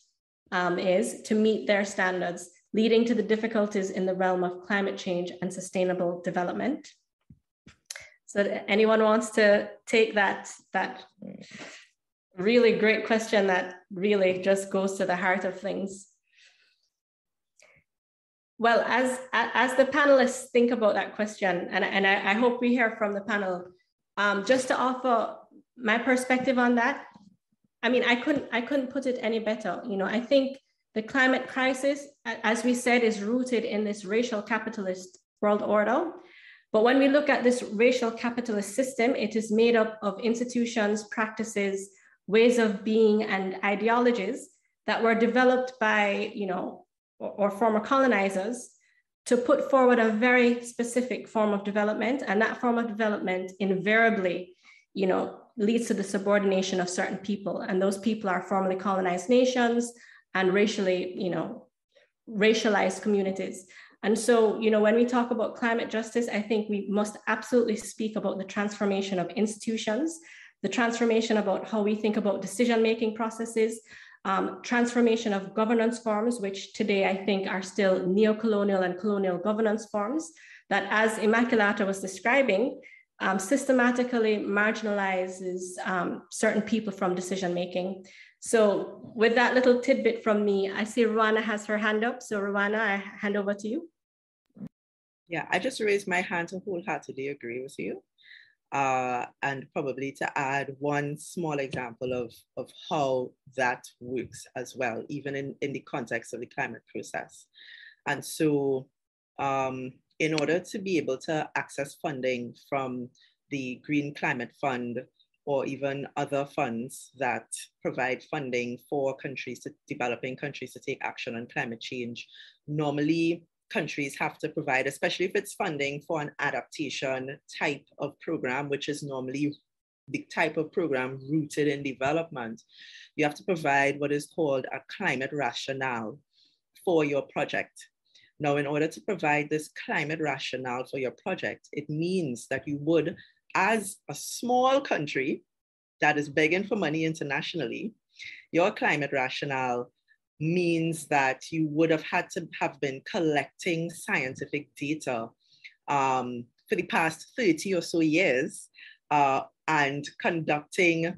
is to meet their standards, leading to the difficulties in the realm of climate change and sustainable development? So anyone wants to take that really great question that really just goes to the heart of things? Well, as the panelists think about that question, and I hope we hear from the panel, just to offer my perspective on that. I mean, I couldn't put it any better. You know, I think the climate crisis, as we said, is rooted in this racial capitalist world order. But when we look at this racial capitalist system, it is made up of institutions, practices, ways of being, and ideologies that were developed by, you know, or former colonizers to put forward a very specific form of development. And that form of development invariably, you know, leads to the subordination of certain people. And those people are formerly colonized nations and racially, you know, racialized communities. And so, you know, when we talk about climate justice, I think we must absolutely speak about the transformation of institutions, the transformation about how we think about decision-making processes, transformation of governance forms, which today I think are still neo-colonial and colonial governance forms, that, as Immaculata was describing, systematically marginalizes certain people from decision-making. So with that little tidbit from me, I see Rueanna has her hand up. So Rueanna, I hand over to you. Yeah, I just raised my hand to wholeheartedly agree with you. And probably to add one small example of how that works as well, even in the context of the climate process. And so in order to be able to access funding from the Green Climate Fund, or even other funds that provide funding for countries, developing countries, to take action on climate change, normally countries have to provide, especially if it's funding for an adaptation type of program, which is normally the type of program rooted in development, you have to provide what is called a climate rationale for your project. Now, in order to provide this climate rationale for your project, it means that you would, as a small country that is begging for money internationally, your climate rationale means that you would have had to have been collecting scientific data for the past 30 or so years and conducting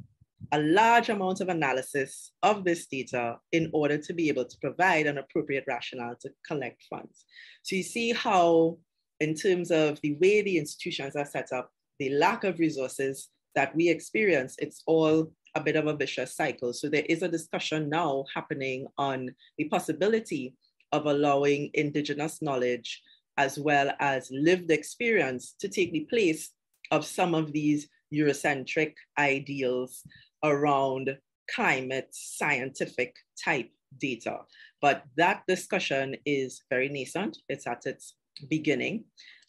a large amount of analysis of this data in order to be able to provide an appropriate rationale to collect funds. So you see how, in terms of the way the institutions are set up, the lack of resources that we experience, it's all a bit of a vicious cycle. So there is a discussion now happening on the possibility of allowing Indigenous knowledge as well as lived experience to take the place of some of these Eurocentric ideals around climate scientific type data. But that discussion is very nascent. It's at its beginning.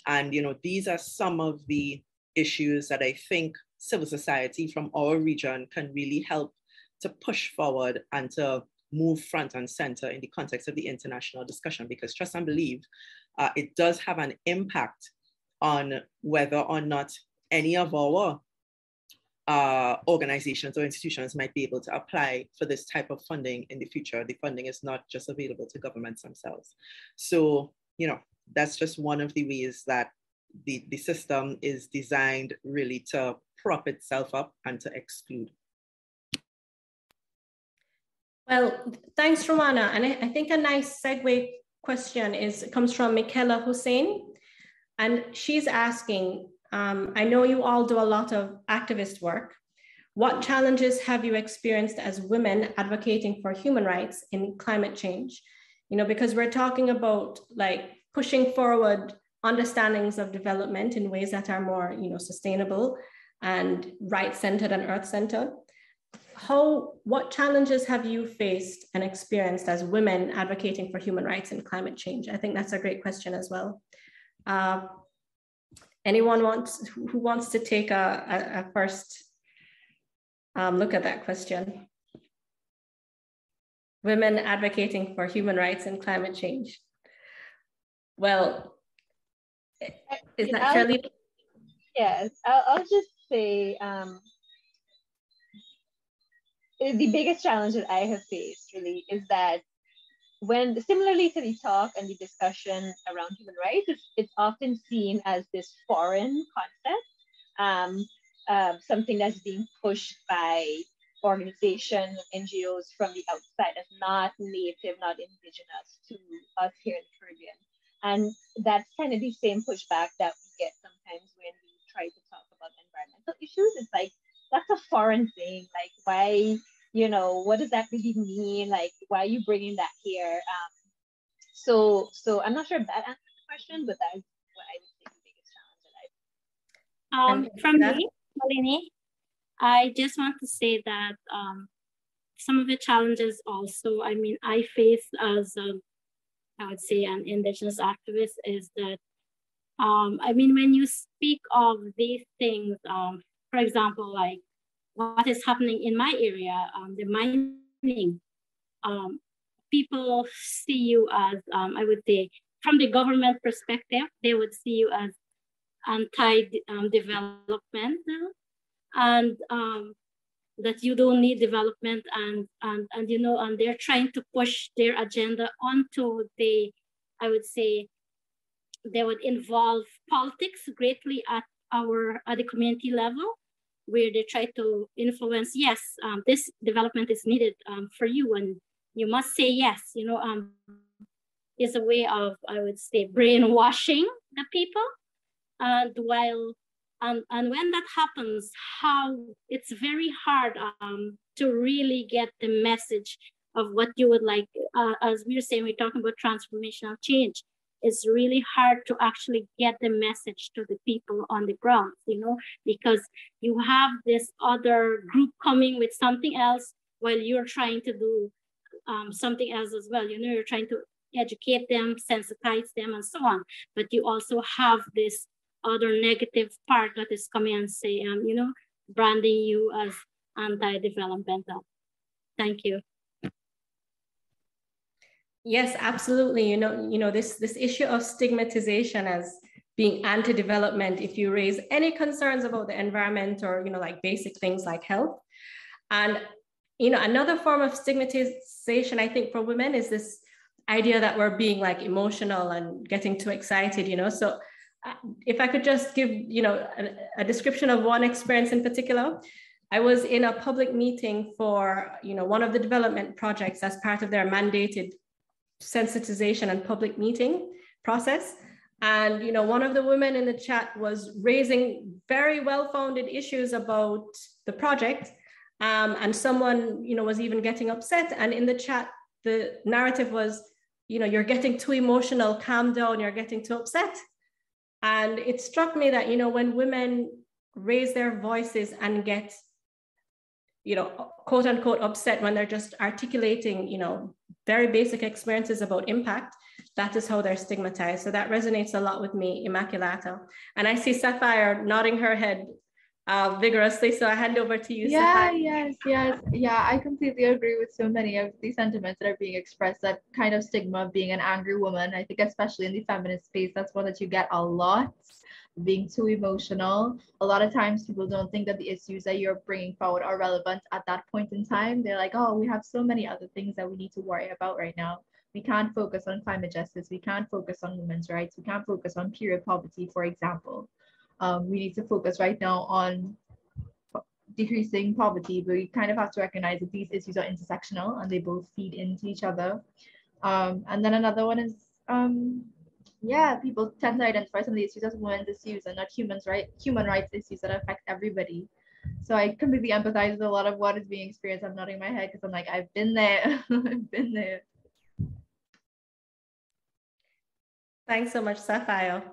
And these are some of the issues that I think civil society from our region can really help to push forward and to move front and center in the context of the international discussion, because trust and believe, it does have an impact on whether or not any of our organizations or institutions might be able to apply for this type of funding in the future. The funding is not just available to governments themselves. So, that's just one of the ways that the system is designed really to prop itself up and to exclude. Well, thanks, Rueanna. And I think a nice segue question comes from Michaela Hussein. And she's asking, I know you all do a lot of activist work. What challenges have you experienced as women advocating for human rights in climate change? Because we're talking about like pushing forward understandings of development in ways that are more, sustainable and right-centered and earth-centered. What challenges have you faced and experienced as women advocating for human rights and climate change? I think that's a great question as well. Anyone who wants to take a first look at that question? Women advocating for human rights and climate change. Well, is that Sherlina? Yes, I'll just say the biggest challenge that I have faced really is that similarly to the talk and the discussion around human rights, it's often seen as this foreign concept, something that's being pushed by organizations, NGOs from the outside, as not native, not indigenous to us here in the Caribbean. And that's kind of the same pushback that we get sometimes when we try to talk about environmental issues. It's like, that's a foreign thing. Like, why, what does that really mean? Like, why are you bringing that here? So I'm not sure if that answers the question, but that's what I would say the biggest challenge that From me, Malene, I just want to say that some of the challenges also, I face as I would say an Indigenous activist is that, when you speak of these things, for example, like what is happening in my area, the mining, people see you as, I would say, from the government perspective, they would see you as anti-development, and that you don't need development, and they're trying to push their agenda onto I would say, they would involve politics greatly at the community level, where they try to influence, yes, this development is needed for you, and you must say yes, is a way of, I would say, brainwashing the people. And when that happens, how it's very hard to really get the message of what you would like. As we were saying, we're talking about transformational change. It's really hard to actually get the message to the people on the ground, because you have this other group coming with something else while you're trying to do something else as well. You're trying to educate them, sensitize them, and so on. But you also have this other negative part that is coming and say, branding you as anti-developmental. Thank you. Yes, absolutely. This issue of stigmatization as being anti-development, if you raise any concerns about the environment or, like basic things like health. And, another form of stigmatization, I think, for women is this idea that we're being like emotional and getting too excited, So if I could just give, a description of one experience in particular. I was in a public meeting for, one of the development projects as part of their mandated sensitization and public meeting process. And, one of the women in the chat was raising very well-founded issues about the project. And someone, was even getting upset. And in the chat, the narrative was, you're getting too emotional, calm down, you're getting too upset. And it struck me that, when women raise their voices and get, quote unquote, upset when they're just articulating, very basic experiences about impact, that is how they're stigmatized. So that resonates a lot with me, Immaculata. And I see Sapphire nodding her head vigorously. So I hand over to you, Sapphire. Yes. Yeah, I completely agree with so many of the sentiments that are being expressed. That kind of stigma of being an angry woman, I think especially in the feminist space, that's one that you get a lot. Being too emotional. A lot of times people don't think that the issues that you're bringing forward are relevant at that point in time. They're like, oh, we have so many other things that we need to worry about right now. We can't focus on climate justice. We can't focus on women's rights. We can't focus on period poverty, for example. We need to focus right now on decreasing poverty, but we kind of have to recognize that these issues are intersectional and they both feed into each other. And then another one is, people tend to identify some of the issues as women's issues and not human rights issues that affect everybody. So I completely empathize with a lot of what is being experienced. I'm nodding my head because I'm like, I've been there. I've been there. Thanks so much, Sapphire.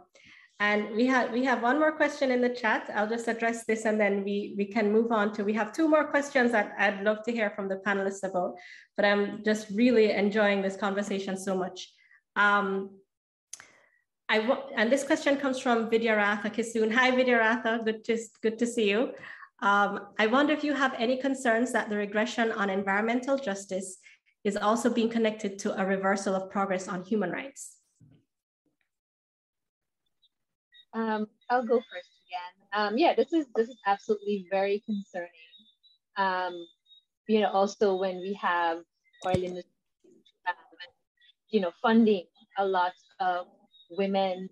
And we have one more question in the chat. I'll just address this and then we can move on to, we have two more questions that I'd love to hear from the panelists about, but I'm just really enjoying this conversation so much. And this question comes from Vidyaratha Kisoon. Hi, Vidyaratha, good to see you. I wonder if you have any concerns that the regression on environmental justice is also being connected to a reversal of progress on human rights. I'll go first again. This is absolutely very concerning. Also when we have oil industry, funding a lot of women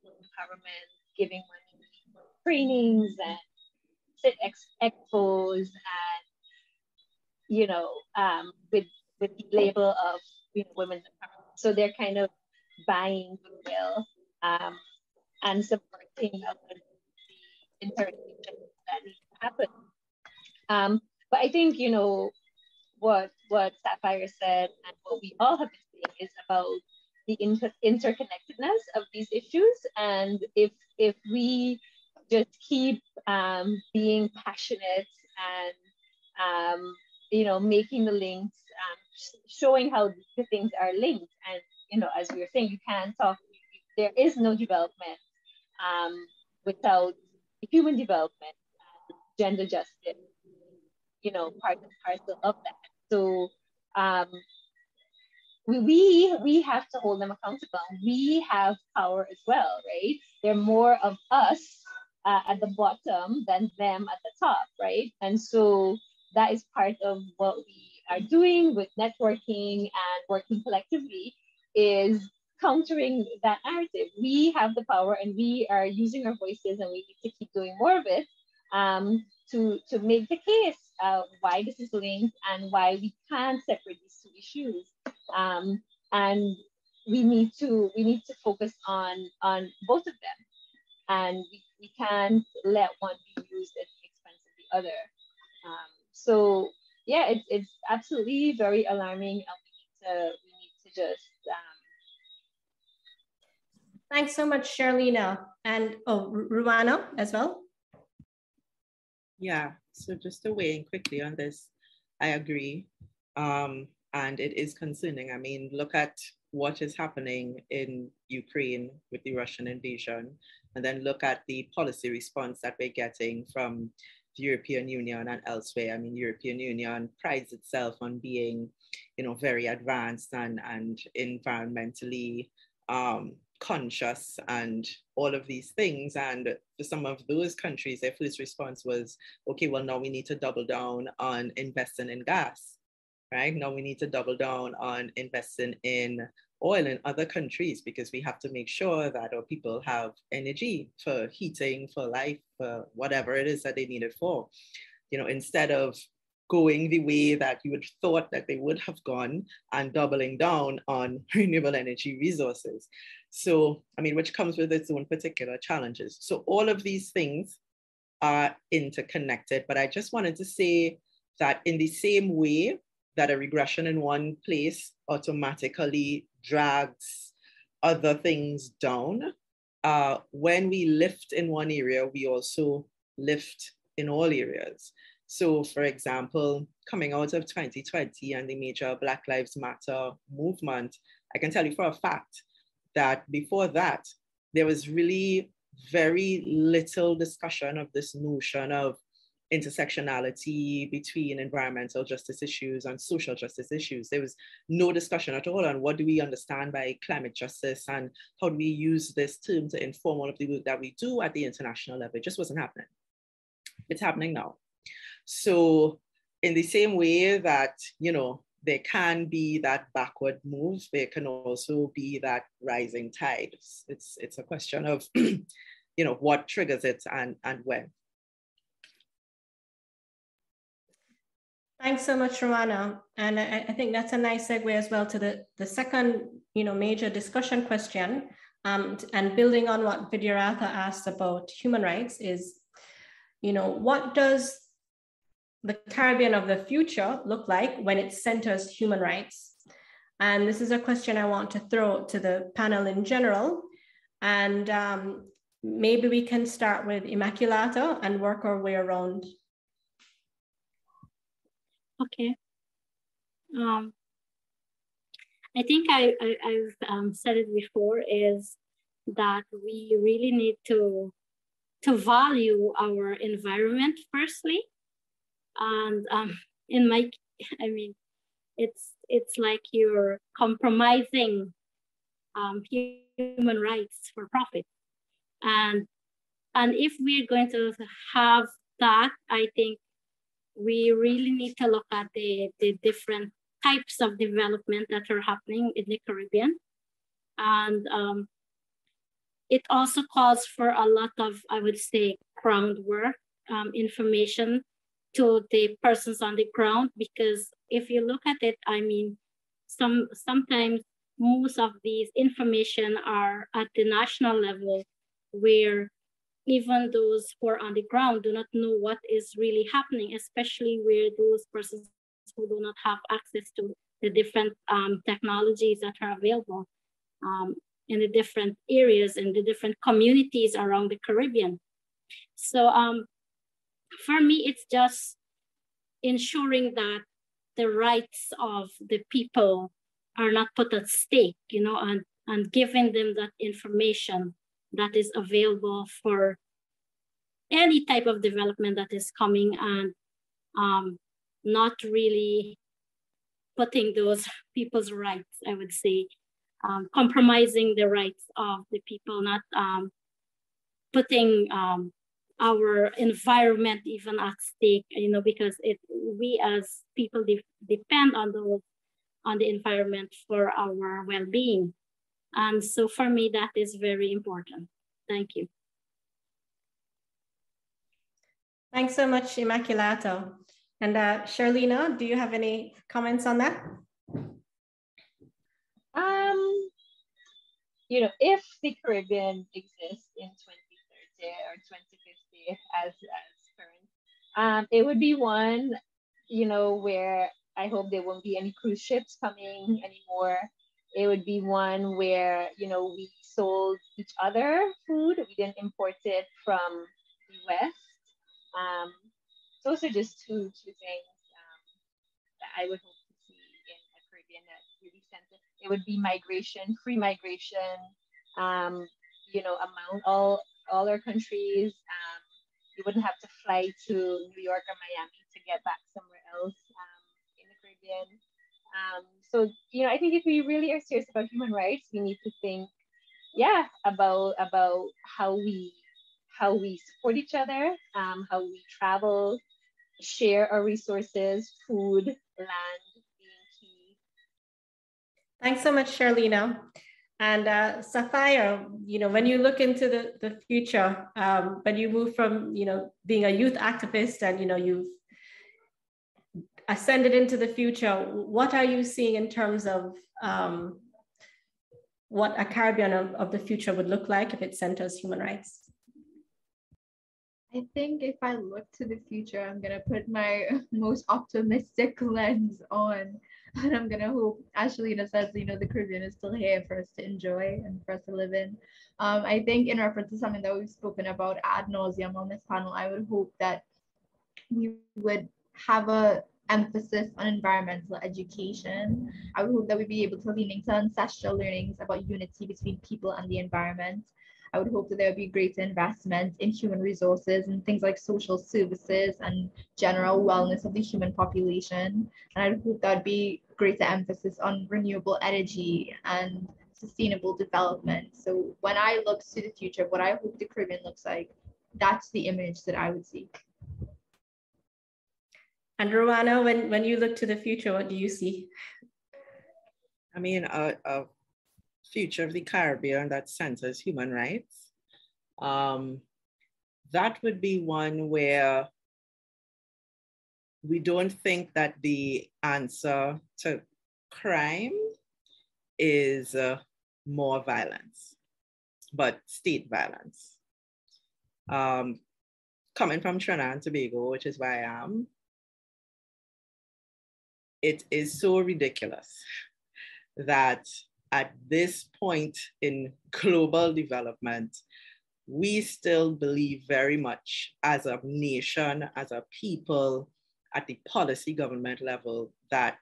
empowerment, giving money for trainings and sit expos, and with the label of women's empowerment. So they're kind of buying goodwill. And supporting the intervention that needs to happen. But I think, what Sapphire said and what we all have been saying is about the interconnectedness of these issues. And if we just keep being passionate and, making the links, showing how the things are linked. And, as we were saying, you can't talk, there is no development without human development, gender justice, part and parcel of that. So we have to hold them accountable. We have power as well, right? There are more of us at the bottom than them at the top, right? And so that is part of what we are doing with networking and working collectively, is countering that narrative. We have the power and we are using our voices, and we need to keep doing more of it to make the case why this is linked and why we can't separate these two issues. And we need to focus on both of them, and we can't let one be used at the expense of the other. So yeah, it's absolutely very alarming, and we need to just Thanks so much, Sherlina. And Rueanna as well. Yeah, so just to weigh in quickly on this, I agree. And it is concerning. I mean, look at what is happening in Ukraine with the Russian invasion, and then look at the policy response that we're getting from the European Union and elsewhere. I mean, European Union prides itself on being, very advanced and environmentally conscious and all of these things. And for some of those countries, their first response was, okay, well, now we need to double down on investing in gas, right? Now we need to double down on investing in oil in other countries, because we have to make sure that our people have energy for heating, for life, for whatever it is that they need it for. You know, instead of going the way that you would thought that they would have gone and doubling down on renewable energy resources. So, I mean, which comes with its own particular challenges. So all of these things are interconnected, but I just wanted to say that in the same way that a regression in one place automatically drags other things down, when we lift in one area, we also lift in all areas. So, for example, coming out of 2020 and the major Black Lives Matter movement, I can tell you for a fact that before that, there was really very little discussion of this notion of intersectionality between environmental justice issues and social justice issues. There was no discussion at all on what do we understand by climate justice and how do we use this term to inform all of the work that we do at the international level. It just wasn't happening. It's happening now. So in the same way that, you know, there can be that backward move, there can also be that rising tide. It's a question of, you know, what triggers it and when. Thanks so much, Rueanna. And I think that's a nice segue as well to the second, you know, major discussion question. And building on what Vidyartha asked about human rights is, you know, what does the Caribbean of the future look like when it centers human rights? And this is a question I want to throw to the panel in general. And maybe we can start with Immaculata and work our way around. Okay. I think I've said it before, is that we really need to value our environment firstly. And I mean, it's like you're compromising human rights for profit. And if we're going to have that, I think we really need to look at the different types of development that are happening in the Caribbean. And it also calls for a lot of, I would say, groundwork, information to the persons on the ground, because if you look at it, I mean, sometimes most of these information are at the national level, where even those who are on the ground do not know what is really happening, especially where those persons who do not have access to the different technologies that are available in the different areas and the different communities around the Caribbean. So for me, it's just ensuring that the rights of the people are not put at stake, you know, and giving them that information that is available for any type of development that is coming, and not really putting those people's rights, I would say, compromising the rights of the people, not putting our environment even at stake, you know, because we as people depend on the environment for our well-being. And so for me, that is very important. Thank you. Thanks so much, Immaculata. And Sherlina, do you have any comments on that? You know, if the Caribbean exists in 2030 or 2050 as current, it would be one, you know, where I hope there won't be any cruise ships coming anymore. It would be one where, you know, we sold each other food. We didn't import it from the West. Those are just two things that I would hope to see in a Caribbean that really center. It would be migration, free migration, you know, among all our countries. You wouldn't have to fly to New York or Miami to get back somewhere else in the Caribbean. So, you know, I think if we really are serious about human rights, we need to think yeah, about how we support each other, how we travel, share our resources, food, land being key. Thanks so much, Sherlina. And Sapphire, when you look into the future, when you move from, being a youth activist and, you've ascended into the future, what are you seeing in terms of what a Caribbean of the future would look like if it centers human rights? I think if I look to the future, I'm going to put my most optimistic lens on. And I'm going to hope, as Sherlina says, the Caribbean is still here for us to enjoy and for us to live in. I think in reference to something that we've spoken about ad nauseum on this panel, I would hope that we would have a emphasis on environmental education. I would hope that we'd be able to lean into ancestral learnings about unity between people and the environment. I would hope that there would be greater investment in human resources and things like social services and general wellness of the human population. And I would hope that would be greater emphasis on renewable energy and sustainable development. So when I look to the future, what I hope the Caribbean looks like, that's the image that I would see. And Rueanna, when you look to the future, what do you see? I mean, a future of the Caribbean that centers human rights. That would be one where we don't think that the answer to crime is more violence, but state violence. Coming from Trinidad and Tobago, which is where I am, it is so ridiculous that at this point in global development, we still believe very much as a nation, as a people, at the policy government level, that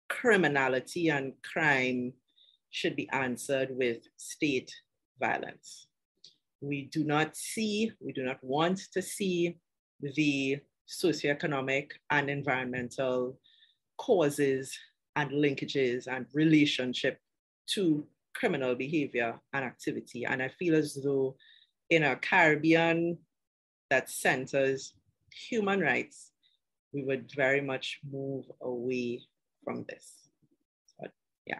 criminality and crime should be answered with state violence. We do not want to see the socioeconomic and environmental causes and linkages and relationship to criminal behavior and activity. And I feel as though in a Caribbean that centers human rights, we would very much move away from this. But yeah.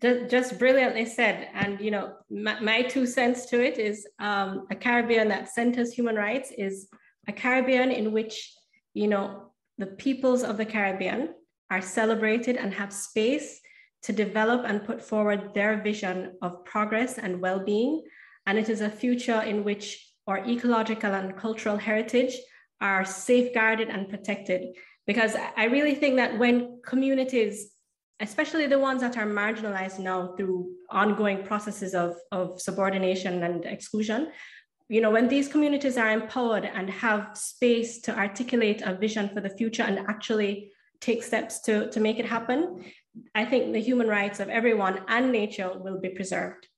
Just brilliantly said. And my 2 cents to it is a Caribbean that centers human rights is a Caribbean in which the peoples of the Caribbean are celebrated and have space to develop and put forward their vision of progress and well-being. And it is a future in which our ecological and cultural heritage are safeguarded and protected. Because I really think that when communities, especially the ones that are marginalized now through ongoing processes of subordination and exclusion, when these communities are empowered and have space to articulate a vision for the future and actually take steps to make it happen, I think the human rights of everyone and nature will be preserved.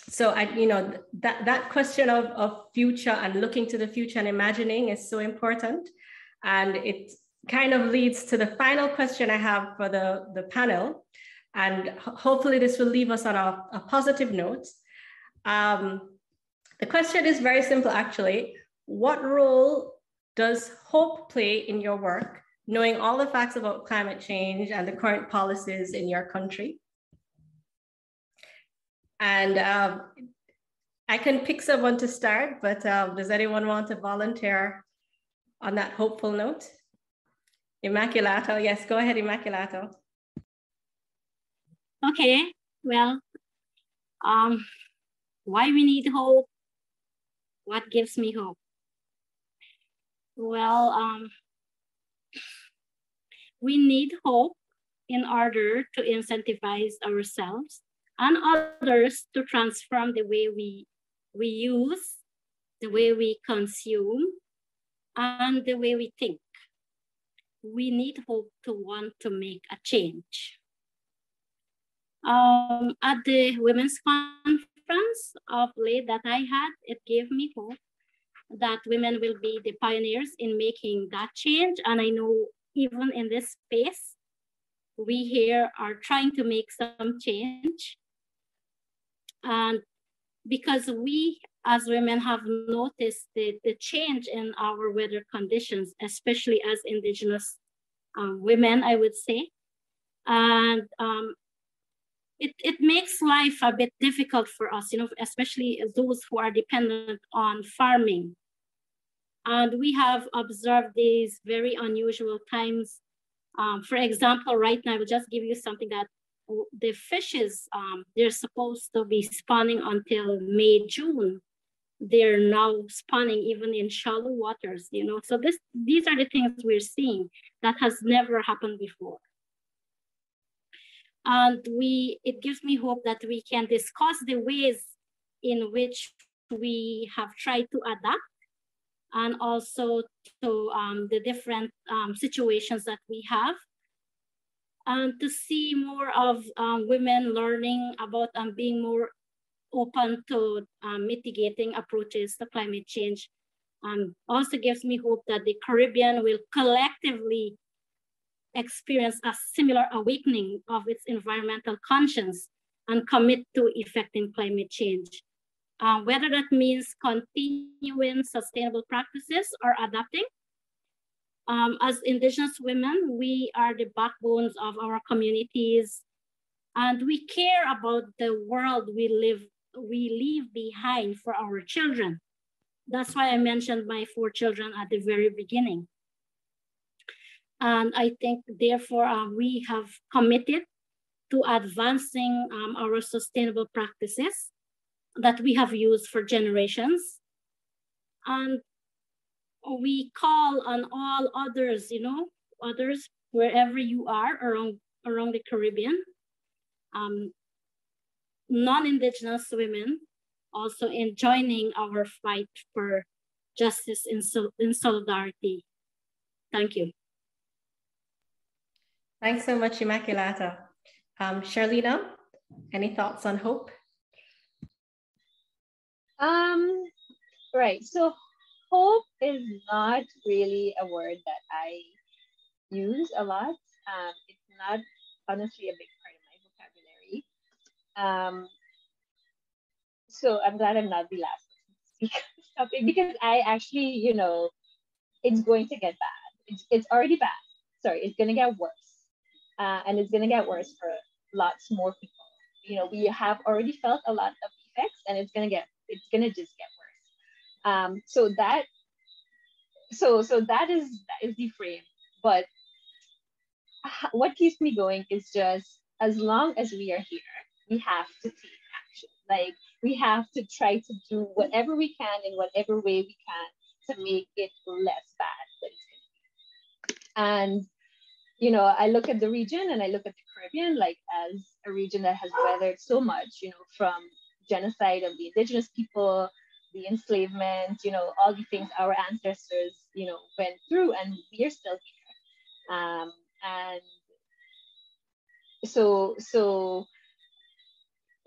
So that question of future and looking to the future and imagining is so important. And it kind of leads to the final question I have for the panel. And hopefully this will leave us on a positive note. The question is very simple, actually. What role does hope play in your work, knowing all the facts about climate change and the current policies in your country? And I can pick someone to start, but does anyone want to volunteer on that hopeful note? Immaculata, yes, go ahead, Immaculata. Okay, well, why we need hope? What gives me hope? Well, we need hope in order to incentivize ourselves and others to transform the way we use, the way we consume, and the way we think. We need hope to want to make a change. At the Women's Conference of late that I had, it gave me hope that women will be the pioneers in making that change. And I know even in this space, we here are trying to make some change. And because we as women have noticed the change in our weather conditions, especially as Indigenous women, I would say. And it makes life a bit difficult for us, you know, especially those who are dependent on farming. And we have observed these very unusual times. For example, right now, I will just give you something that the fishes, they're supposed to be spawning until May, June. They're now spawning even in shallow waters, you know. So these are the things we're seeing that has never happened before. And it gives me hope that we can discuss the ways in which we have tried to adapt, and also to the different situations that we have, and to see more of women learning about being more open to mitigating approaches to climate change. Also gives me hope that the Caribbean will collectively experience a similar awakening of its environmental conscience and commit to effecting climate change. Whether that means continuing sustainable practices or adapting. As Indigenous women, we are the backbones of our communities, and we care about the world we leave behind for our children. That's why I mentioned my 4 children at the very beginning. And I think, therefore, we have committed to advancing our sustainable practices that we have used for generations. And we call on all others, you know, others wherever you are around the Caribbean, non-Indigenous women also in joining our fight for justice in solidarity. Thank you. Thanks so much, Immaculata. Sherlina, any thoughts on hope? Right, so hope is not really a word that I use a lot. It's not honestly a big part of my vocabulary. So I'm glad I'm not the last person to speak on this topic, because I actually, you know, it's going to get bad. It's already bad. Sorry, it's going to get worse. And it's going to get worse for lots more people. You know, we have already felt a lot of effects, and it's going to just get worse. So that is the frame. But what keeps me going is just, as long as we are here, we have to take action. Like, we have to try to do whatever we can in whatever way we can to make it less bad than it's going to be. And you know, I look at the region and I look at the Caribbean like as a region that has weathered so much, you know, from genocide of the Indigenous people, the enslavement, you know, all the things our ancestors, you know, went through, and we are still here. And so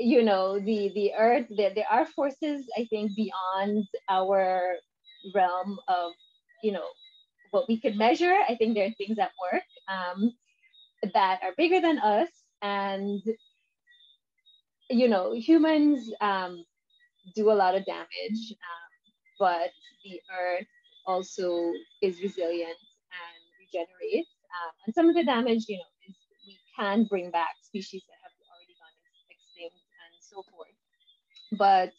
you know, the earth, there are forces, I think, beyond our realm of, you know, what we could measure. I think there are things at work that are bigger than us, and you know, humans do a lot of damage, but the earth also is resilient and regenerates. And some of the damage, you know, is we can bring back species that have already gone extinct and so forth. But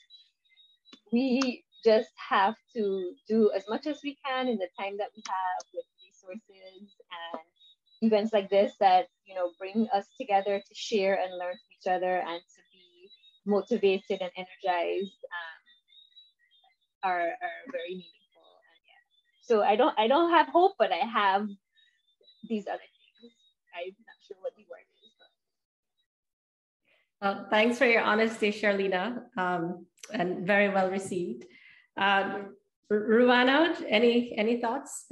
we just have to do as much as we can in the time that we have, with resources and events like this that, you know, bring us together to share and learn from each other and to be motivated and energized, are very meaningful. And yeah, so I don't have hope, but I have these other things. I'm not sure what the word is. But... Well, thanks for your honesty, Sherlina, and very well received. Rueanna, any thoughts?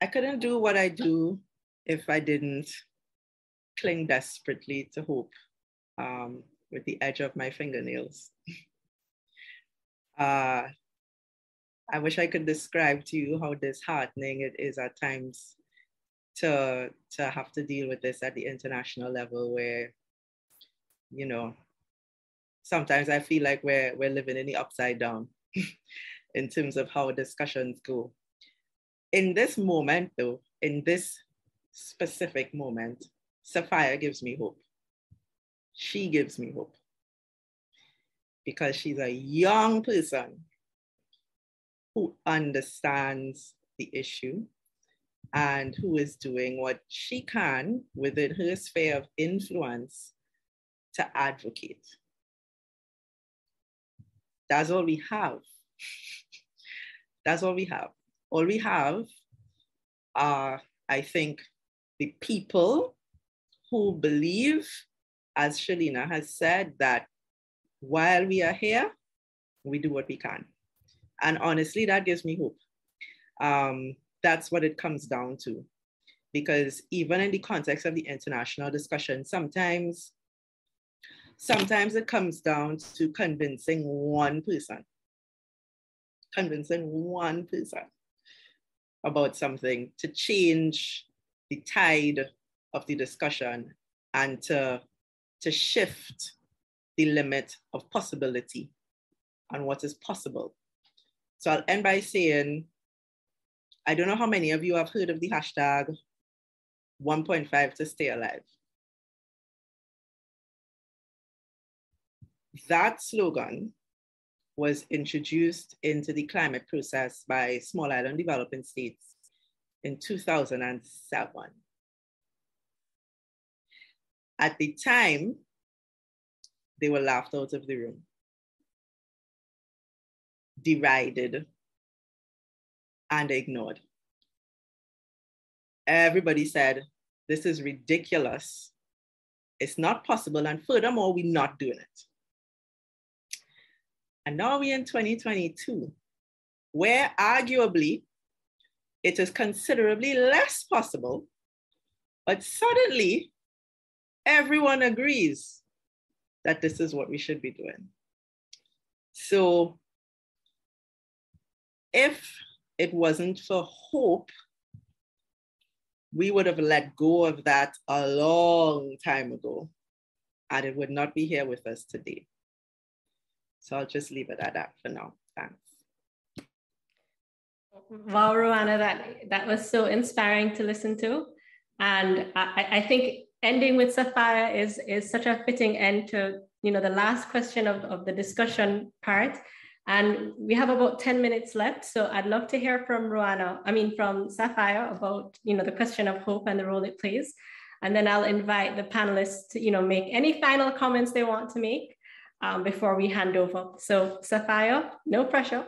I couldn't do what I do if I didn't cling desperately to hope with the edge of my fingernails. I wish I could describe to you how disheartening it is at times to have to deal with this at the international level where, you know, sometimes I feel like we're living in the upside down in terms of how discussions go. In this moment though, in this specific moment, Sapphire gives me hope. She gives me hope because she's a young person who understands the issue and who is doing what she can within her sphere of influence to advocate. That's all we have. That's all we have. All we have are, I think, the people who believe, as Sherlina has said, that while we are here, we do what we can. And honestly, that gives me hope. That's what it comes down to. Because even in the context of the international discussion, sometimes it comes down to convincing one person about something to change the tide of the discussion and to shift the limit of possibility and what is possible. So I'll end by saying, I don't know how many of you have heard of the hashtag 1.5 to stay alive. That slogan was introduced into the climate process by small island developing states in 2007. At the time, they were laughed out of the room, derided, and ignored. Everybody said, this is ridiculous. It's not possible. And furthermore, we're not doing it. And now we're in 2022, where arguably it is considerably less possible, but suddenly everyone agrees that this is what we should be doing. So if it wasn't for hope, we would have let go of that a long time ago, and it would not be here with us today. So I'll just leave it at that for now. Thanks. Wow, Rueanna, that was so inspiring to listen to. And I think ending with Sapphire is such a fitting end to, you know, the last question of the discussion part. And we have about 10 minutes left. So I'd love to hear from from Sapphire about, you know, the question of hope and the role it plays. And then I'll invite the panelists to, you know, make any final comments they want to make before we hand over. So Sapphire, no pressure.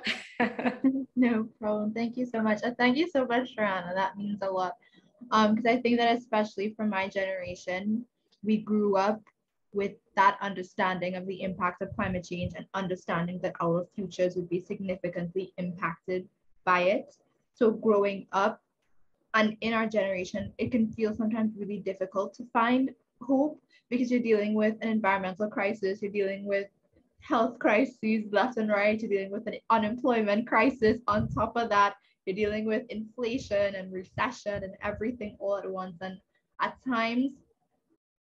No problem. Thank you so much. Thank you so much, Rueanna. That means a lot. Because I think that especially for my generation, we grew up with that understanding of the impact of climate change and understanding that our futures would be significantly impacted by it. So growing up and in our generation, it can feel sometimes really difficult to find hope because you're dealing with an environmental crisis, you're dealing with health crises left and right, you're dealing with an unemployment crisis on top of that, you're dealing with inflation and recession and everything all at once. And at times,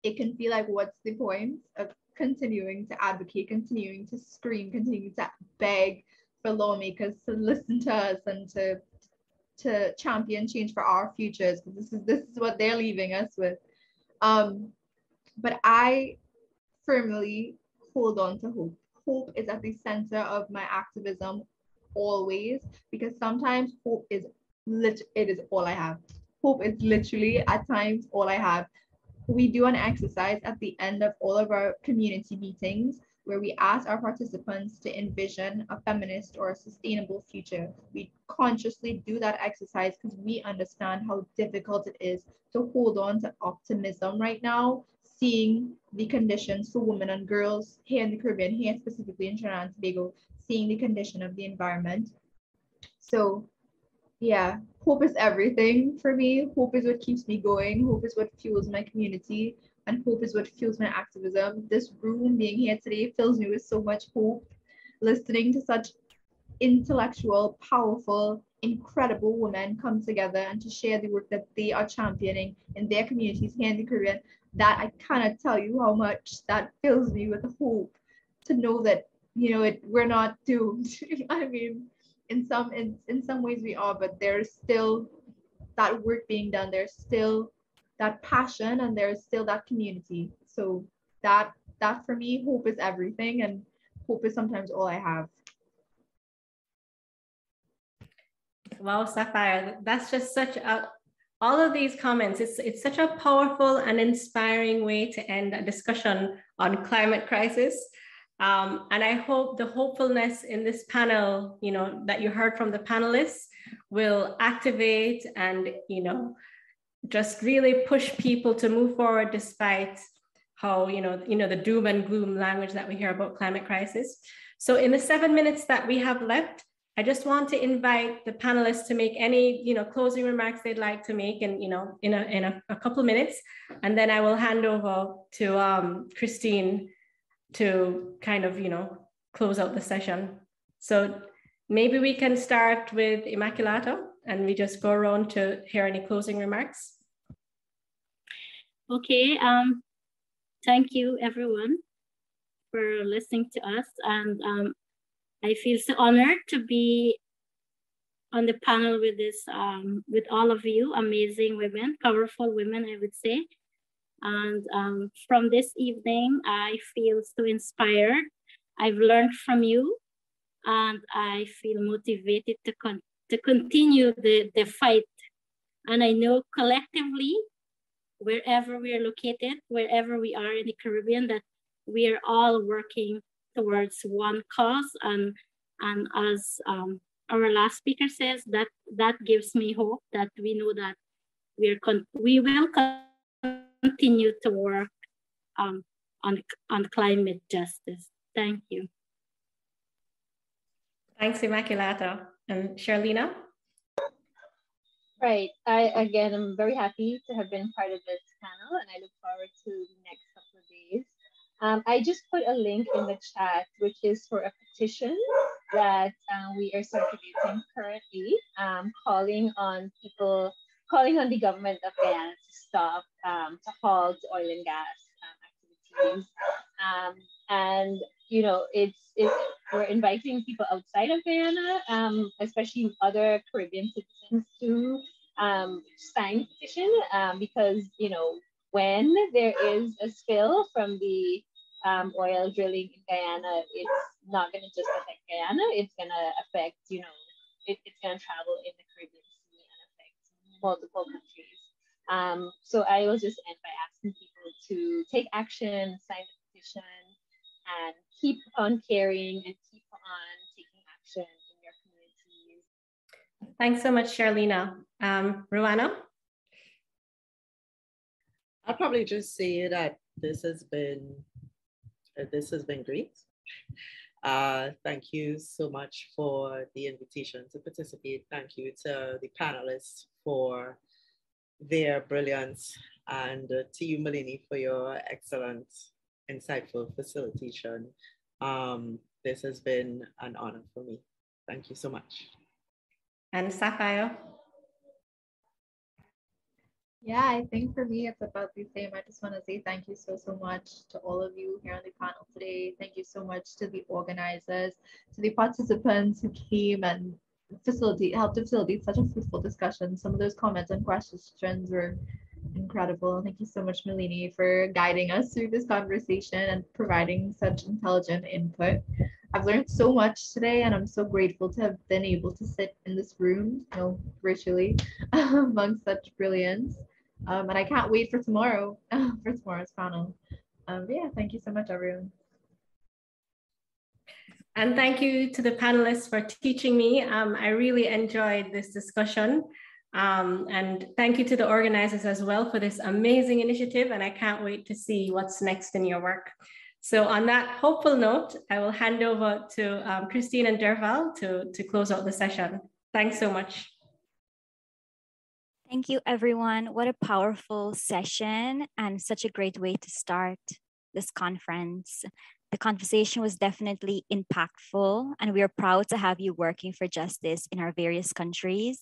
it can feel like, what's the point of continuing to advocate, continuing to scream, continuing to beg for lawmakers to listen to us and to champion change for our futures? Because this is what they're leaving us with. But I firmly hold on to hope. Hope is at the center of my activism always, because sometimes hope is it is all I have. Hope is literally at times all I have. We do an exercise at the end of all of our community meetings where we ask our participants to envision a feminist or a sustainable future. We consciously do that exercise because we understand how difficult it is to hold on to optimism right now, seeing the conditions for women and girls here in the Caribbean, here specifically in Trinidad and Tobago, seeing the condition of the environment. So yeah, hope is everything for me. Hope is what keeps me going. Hope is what fuels my community. And hope is what fuels my activism. This room being here today fills me with so much hope. Listening to such intellectual, powerful, incredible women come together and to share the work that they are championing in their communities here in the Caribbean, that I cannot tell you how much that fills me with hope to know that, you know, we're not doomed. I mean, in some ways we are, but there's still that work being done. There's still that passion, and there's still that community. So that for me, hope is everything, and hope is sometimes all I have. Wow, Sapphire, that's just such a, all of these comments, it's such a powerful and inspiring way to end a discussion on climate crisis. And I hope the hopefulness in this panel, you know, that you heard from the panelists will activate and, you know, just really push people to move forward despite how, you know, the doom and gloom language that we hear about climate crisis. So in the 7 minutes that we have left, I just want to invite the panelists to make any, you know, closing remarks they'd like to make, and, you know, in a couple of minutes, and then I will hand over to Christine to kind of, you know, close out the session. So maybe we can start with Immaculata, and we just go around to hear any closing remarks. Okay, thank you everyone for listening to us, and I feel so honored to be on the panel with this, with all of you, amazing women, powerful women, I would say. And from this evening, I feel so inspired. I've learned from you, and I feel motivated to continue the fight. And I know collectively, wherever we are located, wherever we are in the Caribbean, that we are all working towards one cause, and as our last speaker says, that gives me hope that we know that we will continue to work on climate justice. Thank you. Thanks, Immaculata. And Sherlina? Right. I'm very happy to have been part of this panel, and I look forward to the next couple of days. I just put a link in the chat, which is for a petition that we are circulating currently, calling on the government of Guyana to stop, to halt oil and gas activities. And, you know, we're inviting people outside of Guyana, especially other Caribbean citizens, to sign the petition, because, you know, when there is a spill from the oil drilling in Guyana, it's not going to just affect Guyana, it's going to affect, you know, it's going to travel in the Caribbean Sea and affect multiple countries. So I will just end by asking people to take action, sign the petition, and keep on caring and keep on taking action in your communities. Thanks so much, Sherlina. Rueanna? I'll probably just say that this has been great. Thank you so much for the invitation to participate. Thank you to the panelists for their brilliance, and to you, Malene, for your excellent, insightful facilitation. This has been an honor for me. Thank you so much. And Sapphire? Yeah, I think for me, it's about the same. I just want to say thank you so much to all of you here on the panel today. Thank you so much to the organizers, to the participants who came and helped to facilitate such a fruitful discussion. Some of those comments and questions were incredible. Thank you so much, Malene, for guiding us through this conversation and providing such intelligent input. I've learned so much today, and I'm so grateful to have been able to sit in this room, you know, virtually, amongst such brilliance. And I can't wait for tomorrow's panel. Yeah, thank you so much, everyone. And thank you to the panelists for teaching me. I really enjoyed this discussion. And thank you to the organizers as well for this amazing initiative. And I can't wait to see what's next in your work. So on that hopeful note, I will hand over to Christine and Derval to close out the session. Thanks so much. Thank you, everyone. What a powerful session and such a great way to start this conference. The conversation was definitely impactful, and we are proud to have you working for justice in our various countries.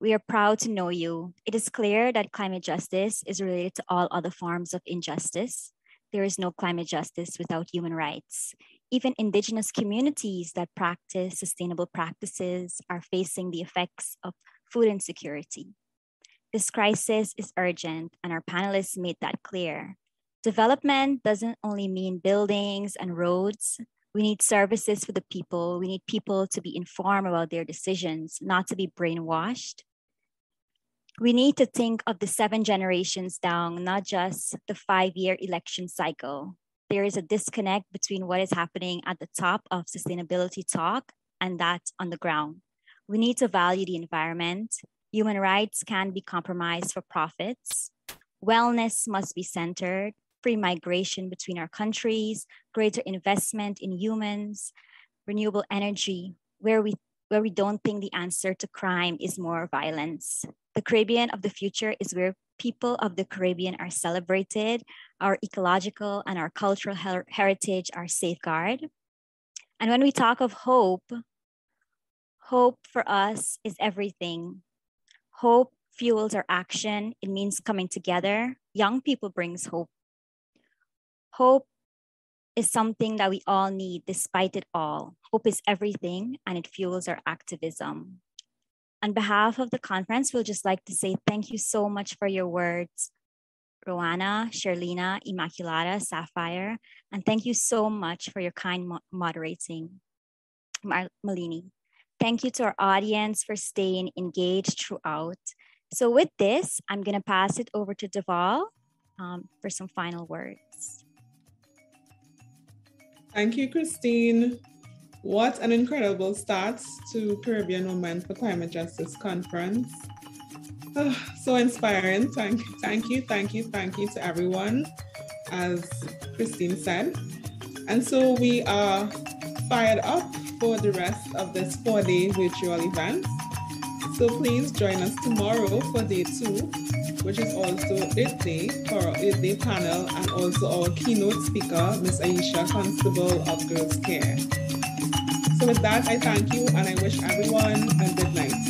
We are proud to know you. It is clear that climate justice is related to all other forms of injustice. There is no climate justice without human rights. Even indigenous communities that practice sustainable practices are facing the effects of food insecurity. This crisis is urgent, and our panelists made that clear. Development doesn't only mean buildings and roads. We need services for the people. We need people to be informed about their decisions, not to be brainwashed. We need to think of the 7 generations down, not just the 5-year election cycle. There is a disconnect between what is happening at the top of sustainability talk and that on the ground. We need to value the environment. Human rights can be compromised for profits. Wellness must be centered. Free migration between our countries, greater investment in humans, renewable energy, where we don't think the answer to crime is more violence. The Caribbean of the future is where people of the Caribbean are celebrated, our ecological and our cultural heritage are safeguarded. And when we talk of hope, hope for us is everything. Hope fuels our action. It means coming together. Young people brings hope. Hope is something that we all need despite it all. Hope is everything, and it fuels our activism. On behalf of the conference, we'll just like to say thank you so much for your words, Rueanna, Sherlina, Immaculata, Sapphire, and thank you so much for your kind moderating, Malene. Thank you to our audience for staying engaged throughout. So with this, I'm gonna pass it over to Deval for some final words. Thank you, Christine. What an incredible start to Caribbean Women for Climate Justice Conference. Oh, so inspiring. Thank you to everyone, as Christine said. And so we are fired up for the rest of this 4-day virtual event. So please join us tomorrow for day 2, which is also 8th day for our 8th-day panel, and also our keynote speaker, Ms. Aisha Constable of Girls Care. So with that, I thank you and I wish everyone a good night.